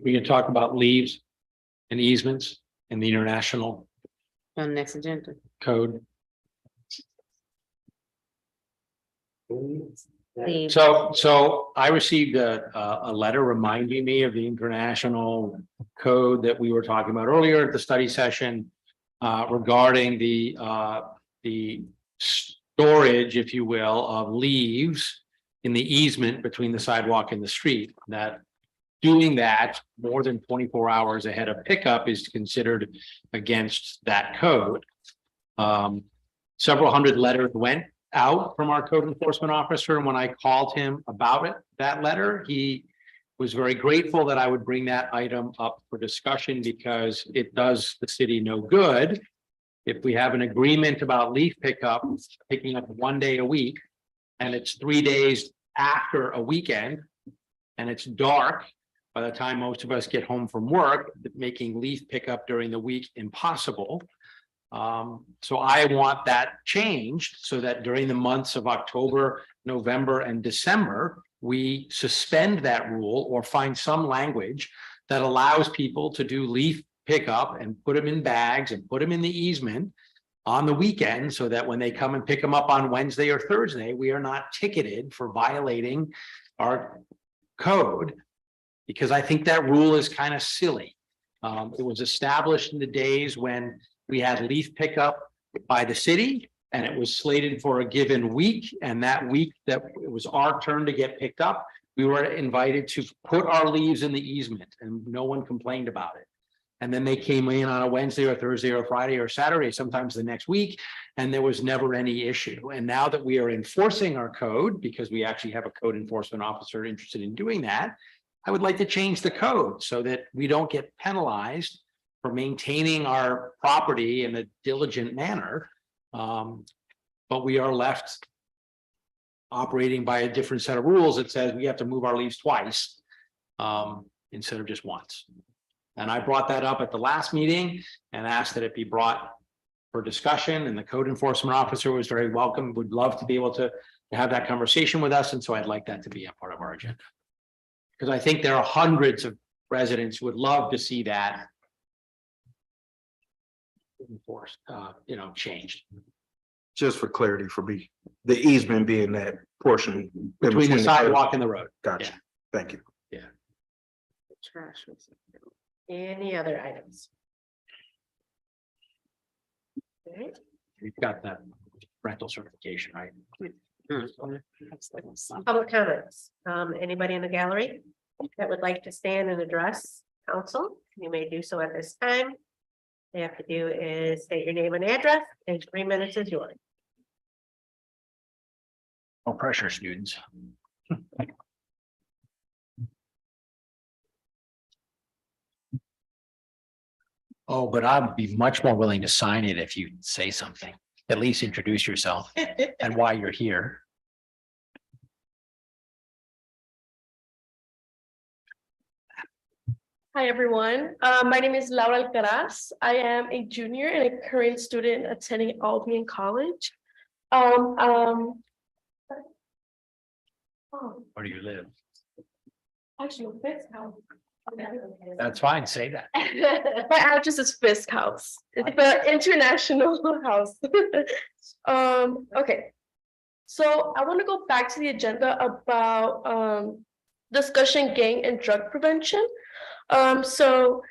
We can talk about leaves and easements in the international On the next agenda. code. the So I received a letter reminding me of the international code that we were talking about earlier at the study session regarding the storage, if you will, of leaves in the easement between the sidewalk and the street. That doing that more than 24 hours ahead of pickup is considered against that code. Several hundred letters went out from our code enforcement officer. And when I called him about it, that letter, he was very grateful that I would bring that item up for discussion because it does the city no good. If we have an agreement about leaf pickup, picking up 1 day a week, and it's 3 days after a weekend, and it's dark by the time most of us get home from work, making leaf pickup during the week impossible. So I want that changed so that during the months of October, November, and December, we suspend that rule or find some language that allows people to do leaf pickup and put them in bags and put them in the easement on the weekend so that when they come and pick them up on Wednesday or Thursday, we are not ticketed for violating our code. Because I think that rule is kind of silly. It was established in the days when we had leaf pickup by the city and it was slated for a given week. And that week that it was our turn to get picked up, we were invited to put our leaves in the easement and no one complained about it. And then they came in on a Wednesday or Thursday or Friday or Saturday, sometimes the next week, and there was never any issue. And now that we are enforcing our code, because we actually have a code enforcement officer interested in doing that, I would like to change the code so that we don't get penalized for maintaining our property in a diligent manner. But we are left operating by a different set of rules that says we have to move our leaves twice instead of just once. And I brought that up at the last meeting and asked that it be brought for discussion, and the code enforcement officer was very welcome, would love to be able to have that conversation with us. And so I'd like that to be a part of our agenda. Because I think there are hundreds of residents who would love to see that enforced, changed. Just for clarity for me, the easement being that portion. Between the sidewalk and the road. Gotcha, Yeah. thank you. trash. Any other items? All right. We've got that rental certification, right? Public comments. Anybody in the gallery that would like to stand and address council, you may do so at this time. All you have to do is state your name and address, and 3 minutes is yours. No pressure, students. Oh, but I'd be much more willing to sign it if you say something. At least introduce yourself and why you're here. Hi, everyone. My name is Laura Alcaraz. I am a junior and a current student attending Albion College. Oh, Where do you live? actually, Fisk House. That's fine, say that. My address is Fisk House. It's the international house. Okay. So I want to go back to the agenda about discussion gang and drug prevention. So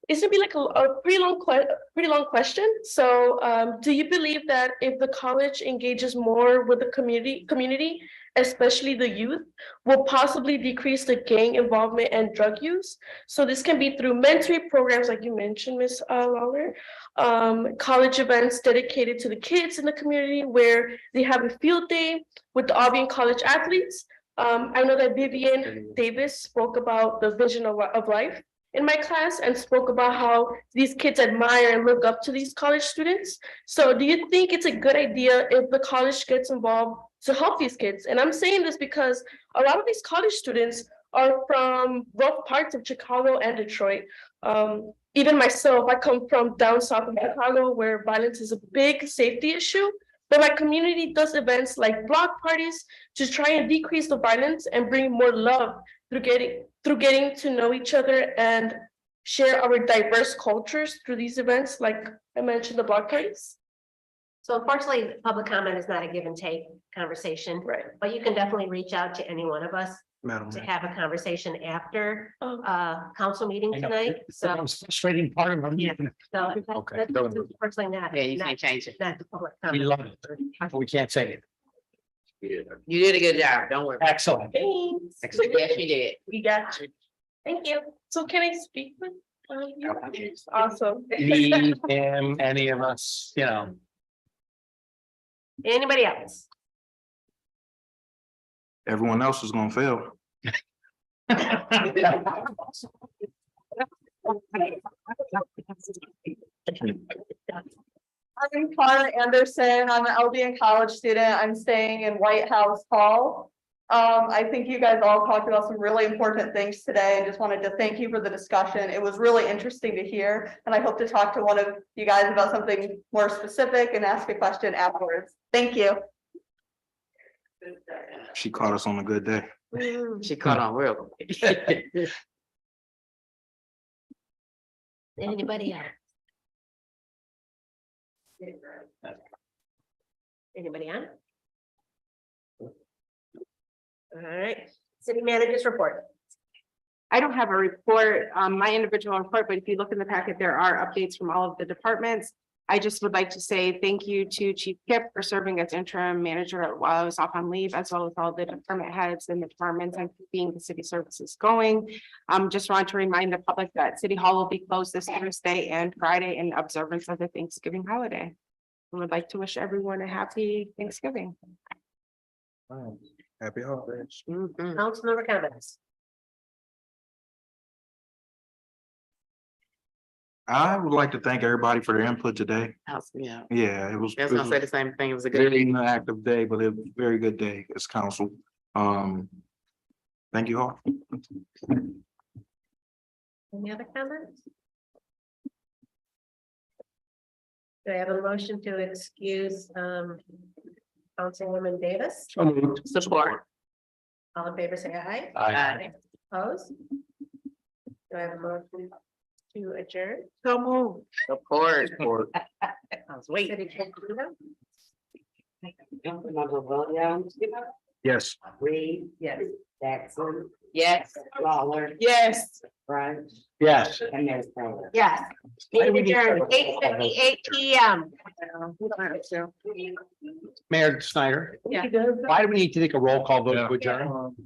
it's gonna be like a pretty long question. So, do you believe that if the college engages more with the community, especially the youth, will possibly decrease the gang involvement and drug use? So this can be through mentoring programs, like you mentioned, Ms. Lawler, college events dedicated to the kids in the community where they have a field day with the Albion College athletes. I know that Vivian Davis spoke about the vision of life in my class and spoke about how these kids admire and look up to these college students. So do you think it's a good idea if the college gets involved to help these kids? And I'm saying this because a lot of these college students are from rough parts of Chicago and Detroit. Even myself, I come from down south of Chicago where violence is a big safety issue. But my community does events like block parties to try and decrease the violence and bring more love through getting to know each other and share our diverse cultures through these events, like I mentioned, the block parties. So unfortunately, public comment is not a give and take conversation, Right. but you can definitely reach out to any one of us Madam to Mayor. have a conversation after Oh. council meeting I know. tonight. It's the So, most frustrating part of our meeting. so Okay. that's unfortunately not. Yeah, you not- can't change it. Not the public We comment. love it, but we can't say it. You did a good job, don't worry. Excellent. Thanks. Yes, you did. We got you. Thank you. So can I speak with you? Awesome. Me, him, any of us, you know. Anybody else? Everyone else is gonna fail. I'm Connor Anderson. I'm an Albion College student. I'm staying in White House Hall. I think you guys all talked about some really important things today. I just wanted to thank you for the discussion. It was really interesting to hear, and I hope to talk to one of you guys about something more specific and ask a question afterwards. Thank you. She caught us on a good day. She caught on real quick. Anybody else? Anybody on? All right, city managers report. I don't have a report, my individual report, but if you look in the packet, there are updates from all of the departments. I just would like to say thank you to Chief Kip for serving as interim manager while I was off on leave, as well as all the department heads and the departments and keeping the city services going. Just want to remind the public that City Hall will be closed this Thursday and Friday in observance of the Thanksgiving holiday. I would like to wish everyone a happy Thanksgiving. Happy holidays. Councilmember comments. I would like to thank everybody for their input today. Yeah, Yeah, it was. I was gonna say the same thing. It was a good. Very inactive day, but a very good day as council. Thank you all. Any other comments? Do I have a motion to excuse Councilwoman Davis? So moved. Support. All in favor, say aye. Aye. Opposed? Do I have a motion to adjourn? So move. Support. I was waiting. City Clerk, do that? Councilmember Williams, Yes. Reed, yes, Jackson, Yes. Lawler, Yes. French, Yes. and Mayor Snyder. Yes. Meeting adjourned, 8:58 PM. Mayor Snyder, Yeah. why do we need to take a roll call vote to adjourn?